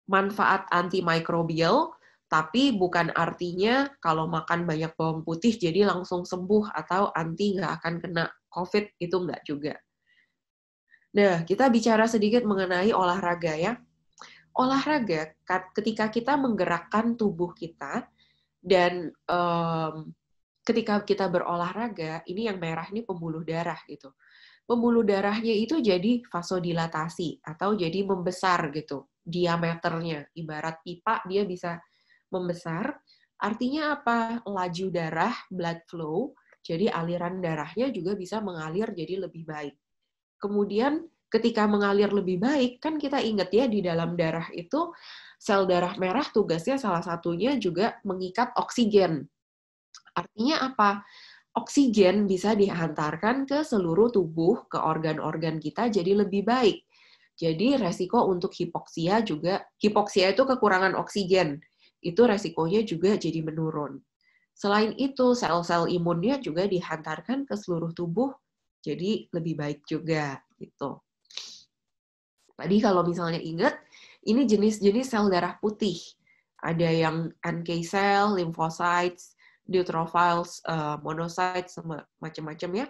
manfaat antimikrobial, tapi bukan artinya kalau makan banyak bawang putih jadi langsung sembuh atau anti nggak akan kena COVID, itu nggak juga. Nah, kita bicara sedikit mengenai olahraga ya. Olahraga, ketika kita menggerakkan tubuh kita, dan ketika kita berolahraga, ini yang merah ini pembuluh darah gitu. Pembuluh darahnya itu jadi vasodilatasi atau jadi membesar gitu diameternya. Ibarat pipa dia bisa membesar. Artinya apa? Laju darah, blood flow, jadi aliran darahnya juga bisa mengalir jadi lebih baik. Kemudian ketika mengalir lebih baik, kan kita ingat ya di dalam darah itu sel darah merah tugasnya salah satunya juga mengikat oksigen. Artinya apa? Oksigen bisa dihantarkan ke seluruh tubuh, ke organ-organ kita jadi lebih baik. Jadi resiko untuk hipoksia juga, hipoksia itu kekurangan oksigen, itu resikonya juga jadi menurun. Selain itu, sel-sel imunnya juga dihantarkan ke seluruh tubuh, jadi lebih baik juga. Gitu. Tadi kalau misalnya ingat, ini jenis-jenis sel darah putih. Ada yang NK cell, lymphocytes, neutrophils, monocytes, macam-macam ya.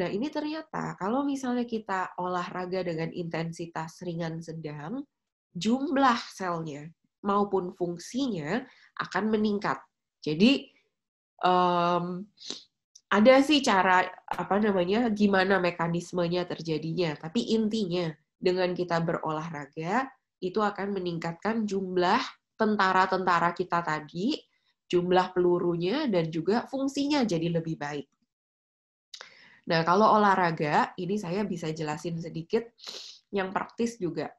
Nah, ini ternyata kalau misalnya kita olahraga dengan intensitas ringan sedang, jumlah selnya maupun fungsinya akan meningkat. Jadi, ada sih cara, gimana mekanismenya terjadinya. Tapi intinya, dengan kita berolahraga, itu akan meningkatkan jumlah tentara-tentara kita tadi, jumlah pelurunya, dan juga fungsinya jadi lebih baik. Nah, kalau olahraga, ini saya bisa jelasin sedikit yang praktis juga.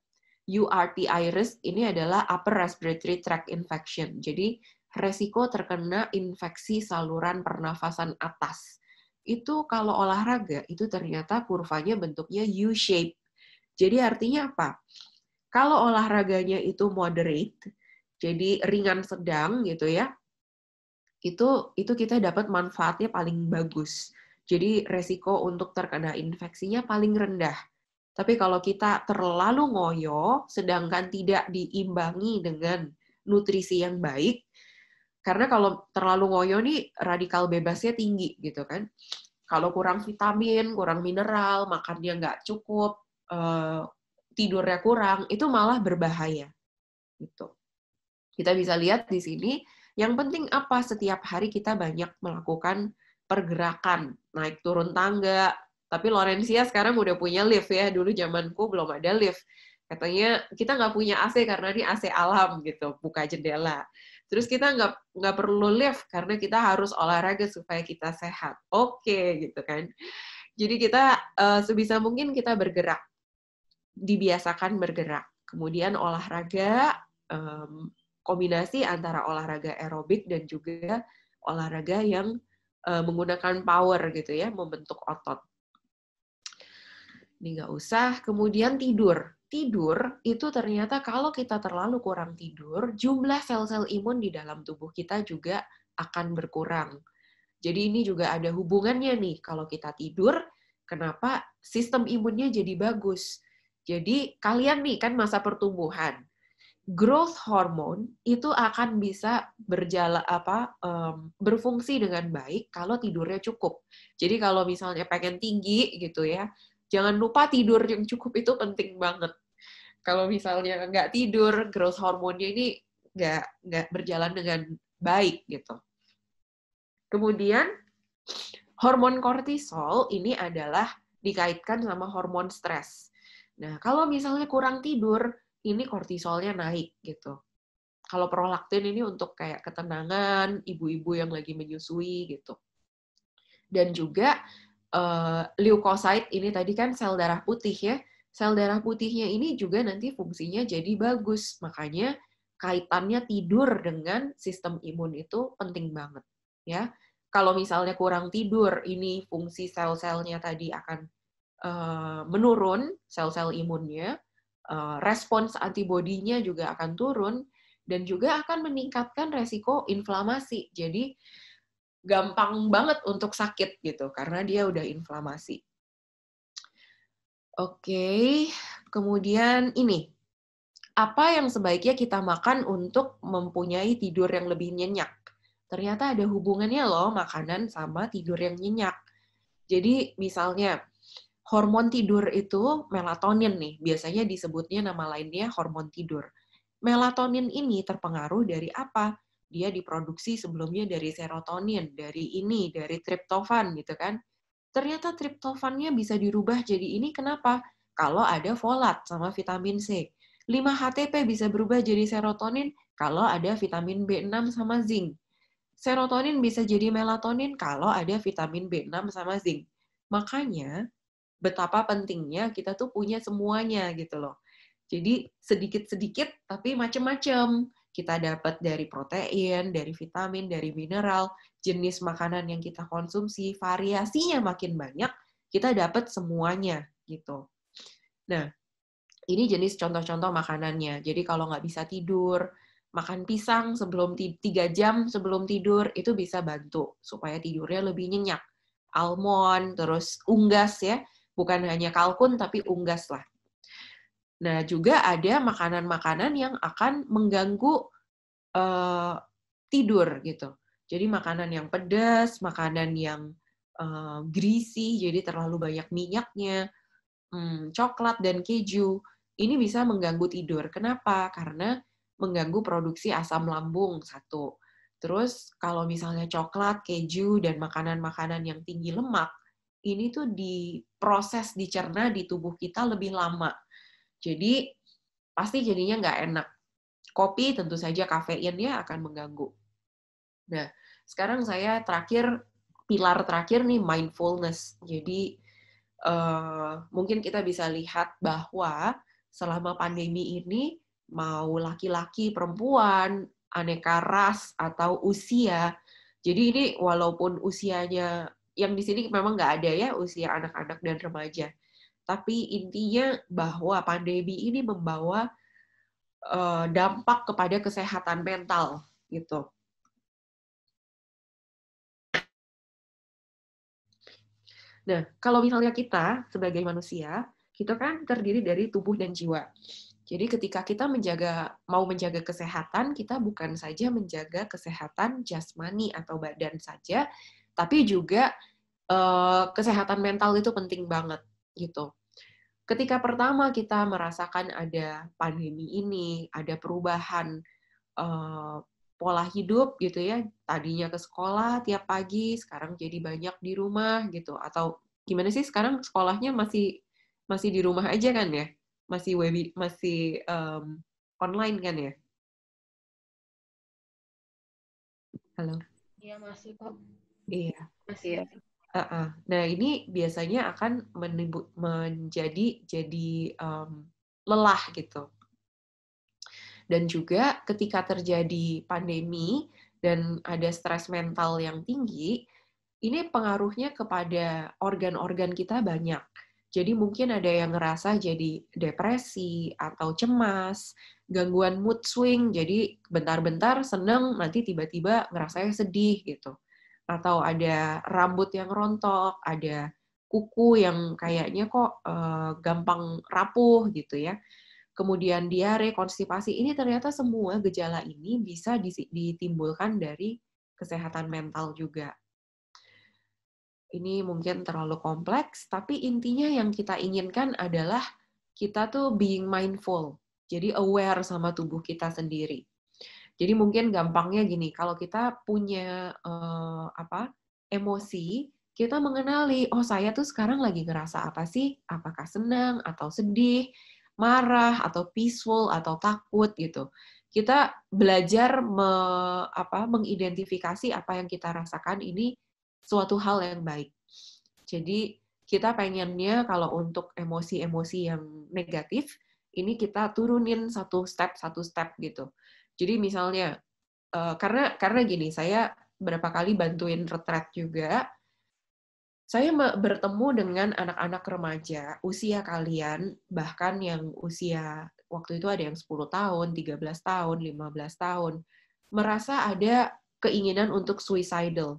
URTI risk ini adalah upper respiratory tract infection. Jadi, resiko terkena infeksi saluran pernafasan atas. Itu kalau olahraga, itu ternyata kurvanya bentuknya U-shape. Jadi artinya apa? Kalau olahraganya itu moderate, jadi ringan sedang gitu ya, itu kita dapat manfaatnya paling bagus. Jadi resiko untuk terkena infeksinya paling rendah. Tapi kalau kita terlalu ngoyo, sedangkan tidak diimbangi dengan nutrisi yang baik, karena kalau terlalu ngoyo nih radikal bebasnya tinggi gitu kan. Kalau kurang vitamin, kurang mineral, makannya nggak cukup, tidurnya kurang, itu malah berbahaya. Gitu. Kita bisa lihat di sini, yang penting apa? Setiap hari kita banyak melakukan pergerakan, naik turun tangga. Tapi Laurencia sekarang udah punya lift ya, dulu zamanku belum ada lift. Katanya kita nggak punya AC karena ini AC alam gitu, buka jendela. Terus kita nggak perlu lift karena kita harus olahraga supaya kita sehat. Oke, gitu kan. Jadi kita sebisa mungkin kita bergerak, dibiasakan bergerak. Kemudian olahraga, kombinasi antara olahraga aerobik dan juga olahraga yang menggunakan power gitu ya, membentuk otot. Ini nggak usah. Kemudian tidur. Tidur itu ternyata kalau kita terlalu kurang tidur, jumlah sel-sel imun di dalam tubuh kita juga akan berkurang. Jadi ini juga ada hubungannya nih. Kalau kita tidur, kenapa sistem imunnya jadi bagus? Jadi kalian nih kan masa pertumbuhan. Growth hormone itu akan bisa berfungsi dengan baik kalau tidurnya cukup. Jadi kalau misalnya pengen tinggi gitu ya, jangan lupa tidur yang cukup itu penting banget. Kalau misalnya nggak tidur, growth hormonnya ini nggak berjalan dengan baik gitu. Kemudian hormon kortisol ini adalah dikaitkan sama hormon stres. Nah, kalau misalnya kurang tidur, ini kortisolnya naik gitu. Kalau prolaktin ini untuk kayak ketenangan, ibu-ibu yang lagi menyusui gitu. Dan juga leukosit ini tadi kan sel darah putih ya. Sel darah putihnya ini juga nanti fungsinya jadi bagus. Makanya kaitannya tidur dengan sistem imun itu penting banget ya. Kalau misalnya kurang tidur, ini fungsi sel-selnya tadi akan menurun, sel-sel imunnya, respons antibodinya juga akan turun, dan juga akan meningkatkan resiko inflamasi. Jadi gampang banget untuk sakit gitu, karena dia udah inflamasi. Oke, kemudian ini. Apa yang sebaiknya kita makan untuk mempunyai tidur yang lebih nyenyak? Ternyata ada hubungannya loh makanan sama tidur yang nyenyak. Jadi misalnya hormon tidur itu melatonin nih, biasanya disebutnya nama lainnya hormon tidur. Melatonin ini terpengaruh dari apa? Dia diproduksi sebelumnya dari serotonin, dari triptofan gitu kan. Ternyata triptofannya bisa dirubah jadi ini kenapa? Kalau ada folat sama vitamin C. 5-HTP bisa berubah jadi serotonin kalau ada vitamin B6 sama zinc. Serotonin bisa jadi melatonin kalau ada vitamin B6 sama zinc. Makanya, betapa pentingnya kita tuh punya semuanya gitu loh. Jadi, sedikit-sedikit tapi macam-macam. Kita dapat dari protein, dari vitamin, dari mineral, jenis makanan yang kita konsumsi, variasinya makin banyak, kita dapat semuanya gitu. Nah, ini jenis contoh-contoh makanannya. Jadi kalau nggak bisa tidur, makan pisang 3 jam sebelum tidur, itu bisa bantu supaya tidurnya lebih nyenyak. Almond, terus unggas ya. Bukan hanya kalkun, tapi unggas lah. Nah, juga ada makanan-makanan yang akan mengganggu tidur gitu. Jadi makanan yang pedas, makanan yang greasy, jadi terlalu banyak minyaknya, coklat dan keju, ini bisa mengganggu tidur. Kenapa? Karena mengganggu produksi asam lambung, satu. Terus kalau misalnya coklat, keju, dan makanan-makanan yang tinggi lemak, ini tuh diproses, dicerna di tubuh kita lebih lama. Jadi pasti jadinya nggak enak. Kopi tentu saja kafeinnya akan mengganggu. Nah, sekarang saya pilar terakhir nih, mindfulness. Jadi mungkin kita bisa lihat bahwa selama pandemi ini, mau laki-laki, perempuan, aneka ras, atau usia, jadi ini walaupun usianya, yang di sini memang nggak ada ya, usia anak-anak dan remaja, tapi intinya bahwa pandemi ini membawa dampak kepada kesehatan mental, gitu. Nah, kalau misalnya kita sebagai manusia, kita kan terdiri dari tubuh dan jiwa. Jadi ketika kita mau menjaga kesehatan, kita bukan saja menjaga kesehatan jasmani atau badan saja, tapi juga kesehatan mental itu penting banget gitu. Ketika pertama kita merasakan ada pandemi ini, ada perubahan pola hidup gitu ya, tadinya ke sekolah tiap pagi, sekarang jadi banyak di rumah gitu, atau gimana sih sekarang sekolahnya masih di rumah aja kan ya, masih online kan ya? Halo. Iya masih kok. Iya. Masih ya. Nah ini biasanya akan menjadi lelah gitu. Dan juga ketika terjadi pandemi dan ada stres mental yang tinggi, ini pengaruhnya kepada organ-organ kita banyak. Jadi mungkin ada yang ngerasa jadi depresi atau cemas, gangguan mood swing, jadi bentar-bentar seneng, nanti tiba-tiba ngerasanya sedih gitu. Atau ada rambut yang rontok, ada kuku yang kayaknya kok gampang rapuh gitu ya. Kemudian diare, konstipasi, ini ternyata semua gejala ini bisa ditimbulkan dari kesehatan mental juga. Ini mungkin terlalu kompleks, tapi intinya yang kita inginkan adalah kita tuh being mindful, jadi aware sama tubuh kita sendiri. Jadi mungkin gampangnya gini, kalau kita punya emosi, kita mengenali, oh saya tuh sekarang lagi ngerasa apa sih? Apakah senang atau sedih, marah atau peaceful atau takut gitu. Kita belajar mengidentifikasi apa yang kita rasakan ini suatu hal yang baik. Jadi kita pengennya kalau untuk emosi-emosi yang negatif, ini kita turunin satu step gitu. Jadi misalnya, karena gini, saya berapa kali bantuin retret juga, saya bertemu dengan anak-anak remaja, usia kalian, bahkan yang usia, waktu itu ada yang 10 tahun, 13 tahun, 15 tahun, merasa ada keinginan untuk suicidal,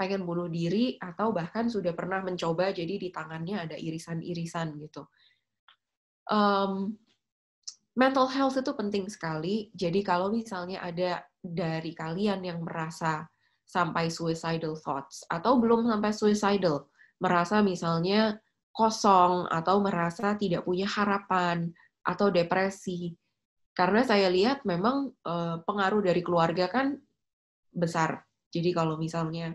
pengen bunuh diri, atau bahkan sudah pernah mencoba, jadi di tangannya ada irisan-irisan gitu. Mental health itu penting sekali, jadi kalau misalnya ada dari kalian yang merasa sampai suicidal thoughts, atau belum sampai suicidal, merasa misalnya kosong, atau merasa tidak punya harapan, atau depresi. Karena saya lihat memang pengaruh dari keluarga kan besar. Jadi kalau misalnya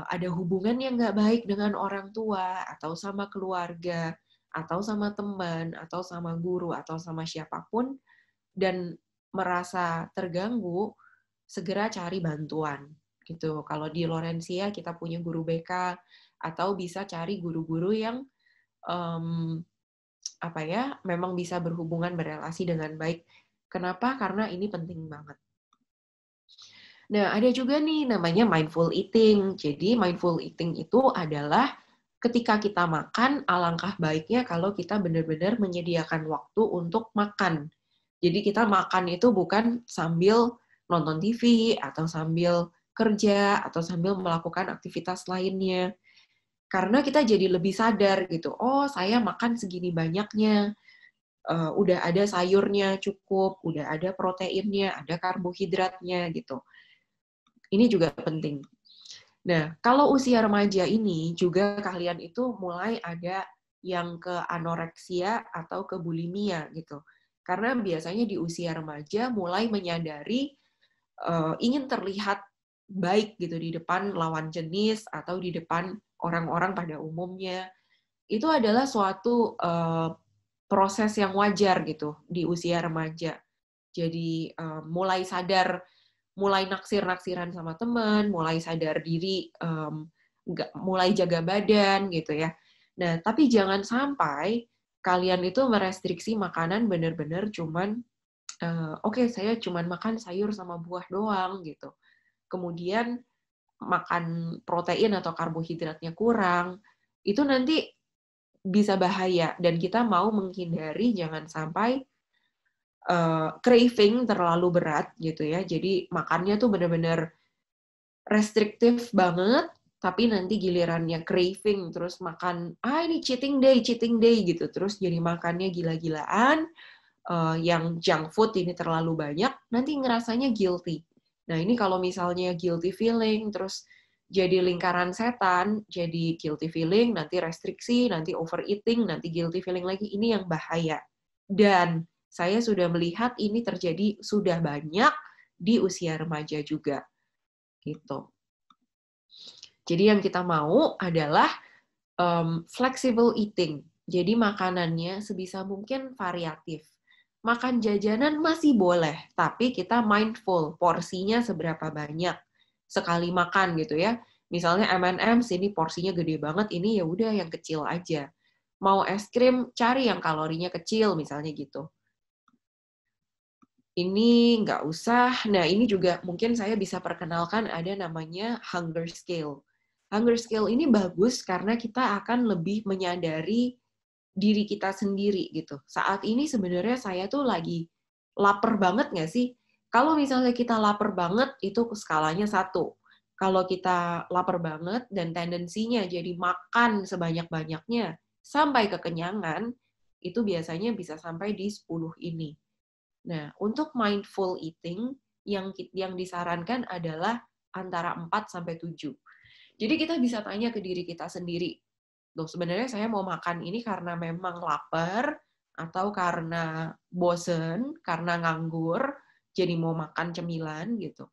ada hubungan yang nggak baik dengan orang tua, atau sama keluarga, atau sama teman, atau sama guru, atau sama siapapun, dan merasa terganggu, segera cari bantuan. Gitu. Kalau di Laurencia kita punya guru BK, atau bisa cari guru-guru yang memang bisa berhubungan, berelasi dengan baik. Kenapa? Karena ini penting banget. Nah, ada juga nih namanya mindful eating. Jadi mindful eating itu adalah ketika kita makan, alangkah baiknya kalau kita benar-benar menyediakan waktu untuk makan. Jadi kita makan itu bukan sambil nonton TV, atau sambil kerja, atau sambil melakukan aktivitas lainnya. Karena kita jadi lebih sadar gitu, oh saya makan segini banyaknya, udah ada sayurnya cukup, udah ada proteinnya, ada karbohidratnya gitu. Ini juga penting. Nah, kalau usia remaja ini juga kalian itu mulai ada yang ke anoreksia atau ke bulimia gitu. Karena biasanya di usia remaja mulai menyadari ingin terlihat baik gitu di depan lawan jenis atau di depan orang-orang pada umumnya. Itu adalah suatu proses yang wajar gitu di usia remaja. Jadi mulai sadar, mulai naksir-naksiran sama teman, mulai sadar diri, mulai jaga badan gitu ya. Nah, tapi jangan sampai kalian itu merestriksi makanan benar-benar cuman oke, saya cuman makan sayur sama buah doang gitu. Kemudian makan protein atau karbohidratnya kurang, itu nanti bisa bahaya, dan kita mau menghindari jangan sampai craving terlalu berat gitu ya. Jadi makannya tuh benar-benar restriktif banget, tapi nanti gilirannya craving, terus makan, ini cheating day gitu, terus jadi makannya gila-gilaan, yang junk food ini terlalu banyak, nanti ngerasanya guilty. Nah ini kalau misalnya guilty feeling, terus jadi lingkaran setan, jadi guilty feeling, nanti restriksi, nanti overeating, nanti guilty feeling lagi, ini yang bahaya. Dan saya sudah melihat ini terjadi sudah banyak di usia remaja juga. Gitu. Jadi yang kita mau adalah flexible eating. Jadi makanannya sebisa mungkin variatif. Makan jajanan masih boleh, tapi kita mindful porsinya seberapa banyak sekali makan gitu ya. Misalnya M&M's ini porsinya gede banget, ini ya udah yang kecil aja. Mau es krim, cari yang kalorinya kecil misalnya gitu. Ini nggak usah. Nah, ini juga mungkin saya bisa perkenalkan ada namanya hunger scale. Hunger scale ini bagus karena kita akan lebih menyadari diri kita sendiri gitu. Saat ini sebenarnya saya tuh lagi lapar banget nggak sih? Kalau misalnya kita lapar banget, itu skalanya 1. Kalau kita lapar banget dan tendensinya jadi makan sebanyak-banyaknya sampai kekenyangan, itu biasanya bisa sampai di 10 ini. Nah, untuk mindful eating, yang disarankan adalah antara 4-7. Jadi kita bisa tanya ke diri kita sendiri, loh, sebenarnya saya mau makan ini karena memang lapar, atau karena bosen, karena nganggur. jadi mau makan cemilan gitu.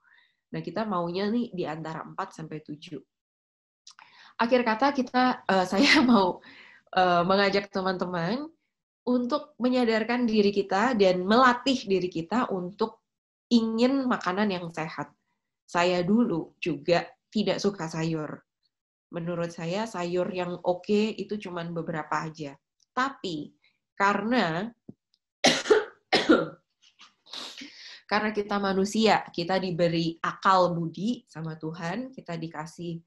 Nah, kita maunya nih di antara 4 sampai 7. Akhir kata saya mau mengajak teman-teman untuk menyadarkan diri kita dan melatih diri kita untuk ingin makanan yang sehat. Saya dulu juga tidak suka sayur. Menurut saya sayur yang oke itu cuman beberapa aja. Tapi karena kita manusia, kita diberi akal budi sama Tuhan, kita dikasih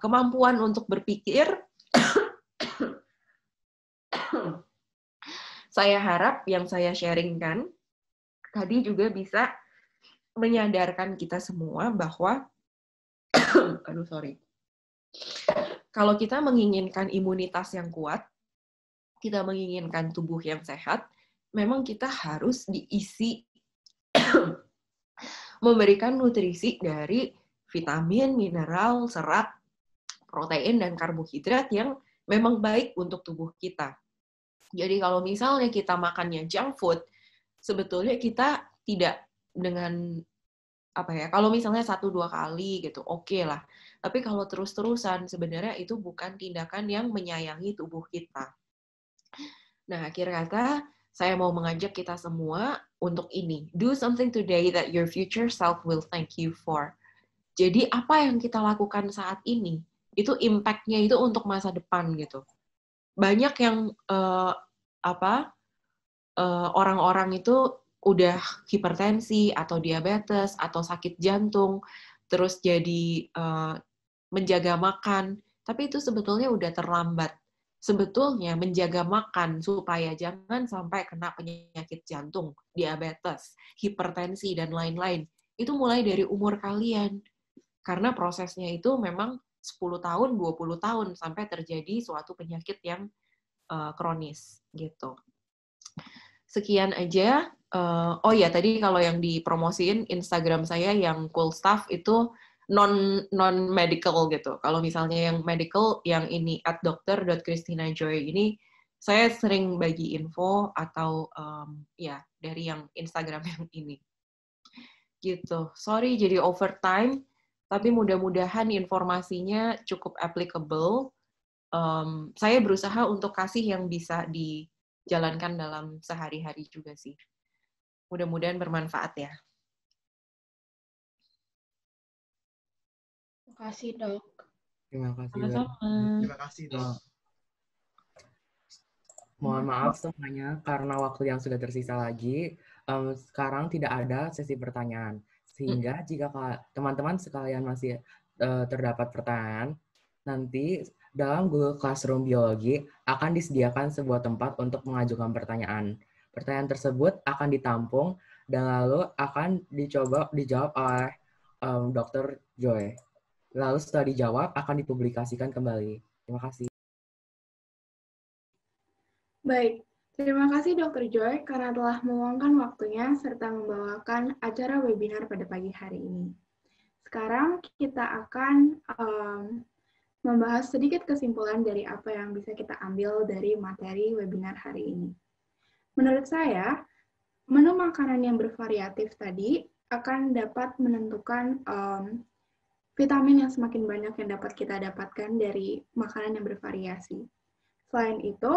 kemampuan untuk berpikir. Saya harap yang saya sharingkan tadi juga bisa menyadarkan kita semua bahwa kalau kita menginginkan imunitas yang kuat, kita menginginkan tubuh yang sehat, memang kita harus diisi memberikan nutrisi dari vitamin, mineral, serat, protein, dan karbohidrat yang memang baik untuk tubuh kita. Jadi kalau misalnya kita makannya junk food, sebetulnya kita tidak dengan kalau misalnya 1-2 kali gitu, oke lah. Tapi kalau terus-terusan, sebenarnya itu bukan tindakan yang menyayangi tubuh kita. Nah, akhir kata, saya mau mengajak kita semua untuk ini. Do something today that your future self will thank you for. Jadi, apa yang kita lakukan saat ini, itu impact-nya itu untuk masa depan gitu. Banyak yang, orang-orang itu udah hipertensi atau diabetes atau sakit jantung, terus jadi menjaga makan, tapi itu sebetulnya udah terlambat. Sebetulnya menjaga makan supaya jangan sampai kena penyakit jantung, diabetes, hipertensi, dan lain-lain, itu mulai dari umur kalian. Karena prosesnya itu memang 10 tahun, 20 tahun sampai terjadi suatu penyakit yang kronis gitu. Sekian aja. Oh ya, tadi kalau yang dipromosiin Instagram saya yang cool stuff itu non medical gitu. Kalau misalnya yang medical, yang ini @dr.christinajoy ini, saya sering bagi info atau dari yang Instagram yang ini. Gitu. Sorry jadi overtime, tapi mudah-mudahan informasinya cukup applicable. Saya berusaha untuk kasih yang bisa dijalankan dalam sehari-hari juga sih. Mudah-mudahan bermanfaat ya. Terima kasih, Dok. Terima kasih. Sama-sama. Terima kasih, Dok. Mohon maaf semuanya, karena waktu yang sudah tersisa lagi, sekarang tidak ada sesi pertanyaan. Sehingga jika teman-teman sekalian masih terdapat pertanyaan, nanti dalam Google Classroom Biologi akan disediakan sebuah tempat untuk mengajukan pertanyaan. Pertanyaan tersebut akan ditampung dan lalu akan dijawab oleh Dr. Joy. Lalu setelah dijawab akan dipublikasikan kembali. Terima kasih. Baik, terima kasih Dr. Joy karena telah meluangkan waktunya serta membawakan acara webinar pada pagi hari ini. Sekarang kita akan membahas sedikit kesimpulan dari apa yang bisa kita ambil dari materi webinar hari ini. Menurut saya, menu makanan yang bervariatif tadi akan dapat menentukan vitamin yang semakin banyak yang dapat kita dapatkan dari makanan yang bervariasi. Selain itu,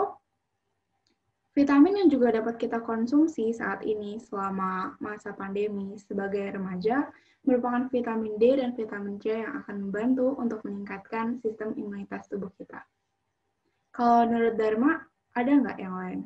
vitamin yang juga dapat kita konsumsi saat ini selama masa pandemi sebagai remaja merupakan vitamin D dan vitamin C yang akan membantu untuk meningkatkan sistem imunitas tubuh kita. Kalau menurut Dharma, ada nggak yang lain?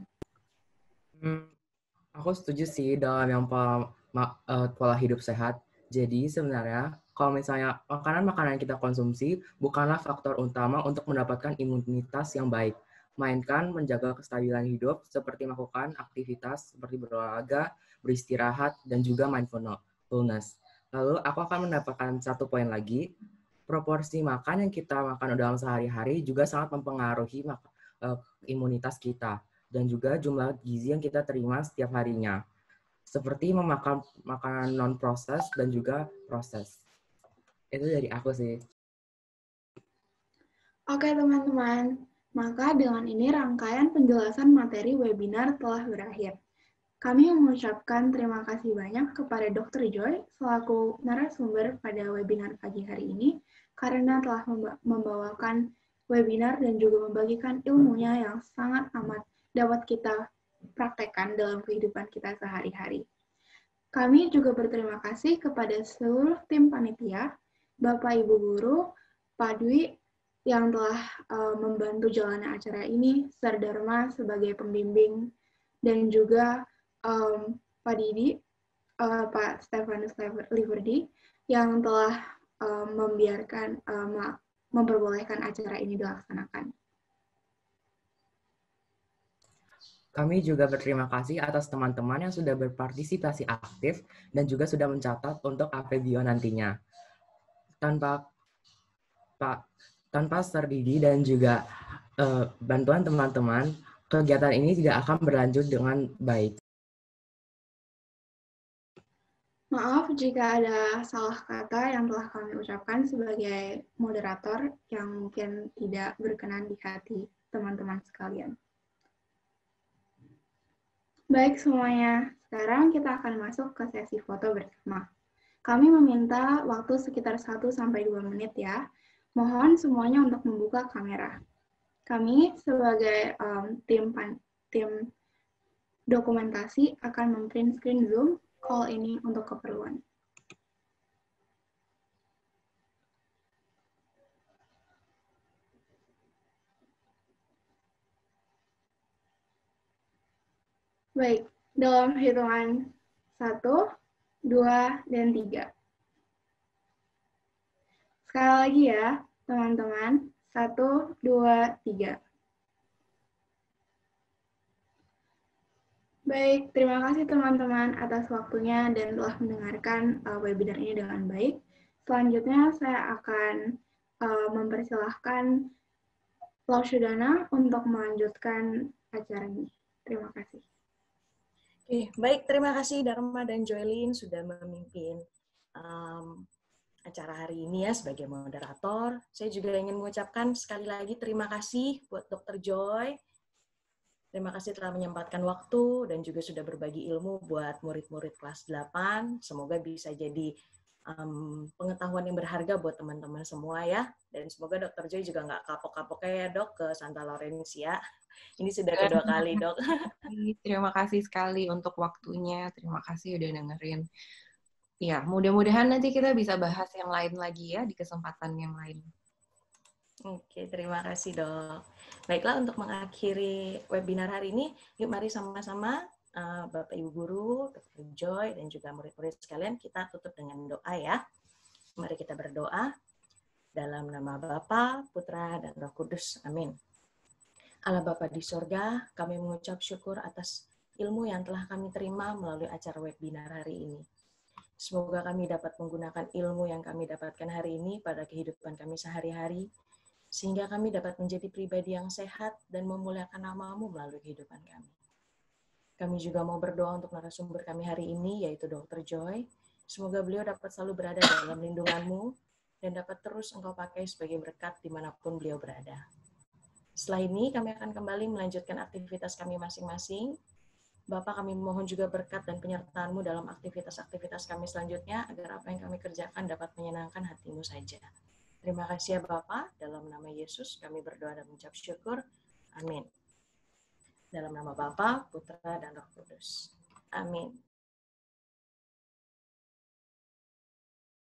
Aku setuju sih dalam yang pola hidup sehat. Jadi sebenarnya kalau misalnya makanan-makanan yang kita konsumsi bukanlah faktor utama untuk mendapatkan imunitas yang baik, melainkan menjaga kestabilan hidup seperti melakukan aktivitas seperti berolahraga, beristirahat, dan juga mindfulness. Lalu aku akan mendapatkan satu poin lagi, proporsi makan yang kita makan dalam sehari-hari juga sangat mempengaruhi imunitas kita dan juga jumlah gizi yang kita terima setiap harinya, seperti memakan makanan non-proses dan juga proses. Itu dari aku sih. Oke teman-teman, maka dengan ini rangkaian penjelasan materi webinar telah berakhir. Kami mengucapkan terima kasih banyak kepada Dr. Joy selaku narasumber pada webinar pagi hari ini karena telah membawakan webinar dan juga membagikan ilmunya yang sangat amat dapat kita praktekkan dalam kehidupan kita sehari-hari. Kami juga berterima kasih kepada seluruh tim panitia, Bapak Ibu Guru, Pak Dwi yang telah membantu jalannya acara ini, Sardharma sebagai pembimbing, dan juga Pak Didi, Pak Stefanus Liverdi yang telah memperbolehkan acara ini dilaksanakan. Kami juga berterima kasih atas teman-teman yang sudah berpartisipasi aktif dan juga sudah mencatat untuk APBio nantinya. Tanpa Sir Didi dan juga bantuan teman-teman, kegiatan ini tidak akan berlanjut dengan baik. Maaf jika ada salah kata yang telah kami ucapkan sebagai moderator yang mungkin tidak berkenan di hati teman-teman sekalian. Baik semuanya, sekarang kita akan masuk ke sesi foto bersama. Kami meminta waktu sekitar 1-2 menit ya. Mohon semuanya untuk membuka kamera. Kami sebagai tim dokumentasi akan memprint screen Zoom call ini untuk keperluan. Baik, dalam hitungan 1, 2, dan 3. Sekali lagi ya, teman-teman. 1, 2, 3. Baik, terima kasih teman-teman atas waktunya dan telah mendengarkan webinar ini dengan baik. Selanjutnya saya akan mempersilahkan Lausudana untuk melanjutkan acara ini. Terima kasih. Oke, baik. Terima kasih Dharma dan Joylin sudah memimpin acara hari ini ya sebagai moderator. Saya juga ingin mengucapkan sekali lagi terima kasih buat Dr. Joy. Terima kasih telah menyempatkan waktu dan juga sudah berbagi ilmu buat murid-murid kelas 8. Semoga bisa jadi pengetahuan yang berharga buat teman-teman semua ya. Dan semoga Dr. Joy juga nggak kapok-kapoknya ya dok ke Santa Laurencia. Ini sudah kedua kali dok. Terima kasih sekali untuk waktunya. Terima kasih udah dengerin. Ya, mudah-mudahan nanti kita bisa bahas yang lain lagi ya di kesempatan yang lain. Oke, terima kasih dok. Baiklah, untuk mengakhiri webinar hari ini, yuk mari sama-sama Bapak Ibu Guru, Dr. Joy, dan juga murid-murid sekalian, kita tutup dengan doa ya. Mari kita berdoa dalam nama Bapa, Putra, dan Roh Kudus. Amin. Allah Bapa di sorga, kami mengucap syukur atas ilmu yang telah kami terima melalui acara webinar hari ini. Semoga kami dapat menggunakan ilmu yang kami dapatkan hari ini pada kehidupan kami sehari-hari, sehingga kami dapat menjadi pribadi yang sehat dan memuliakan nama-Mu melalui kehidupan kami. Kami juga mau berdoa untuk narasumber kami hari ini, yaitu Dr. Joy. Semoga beliau dapat selalu berada dalam lindungan-Mu dan dapat terus Engkau pakai sebagai berkat dimanapun beliau berada. Setelah ini, kami akan kembali melanjutkan aktivitas kami masing-masing. Bapak, kami mohon juga berkat dan penyertaan-Mu dalam aktivitas-aktivitas kami selanjutnya, agar apa yang kami kerjakan dapat menyenangkan hati-Mu saja. Terima kasih ya Bapak, dalam nama Yesus kami berdoa dan mengucap syukur. Amin. Dalam nama Bapa, Putra, dan Roh Kudus. Amin.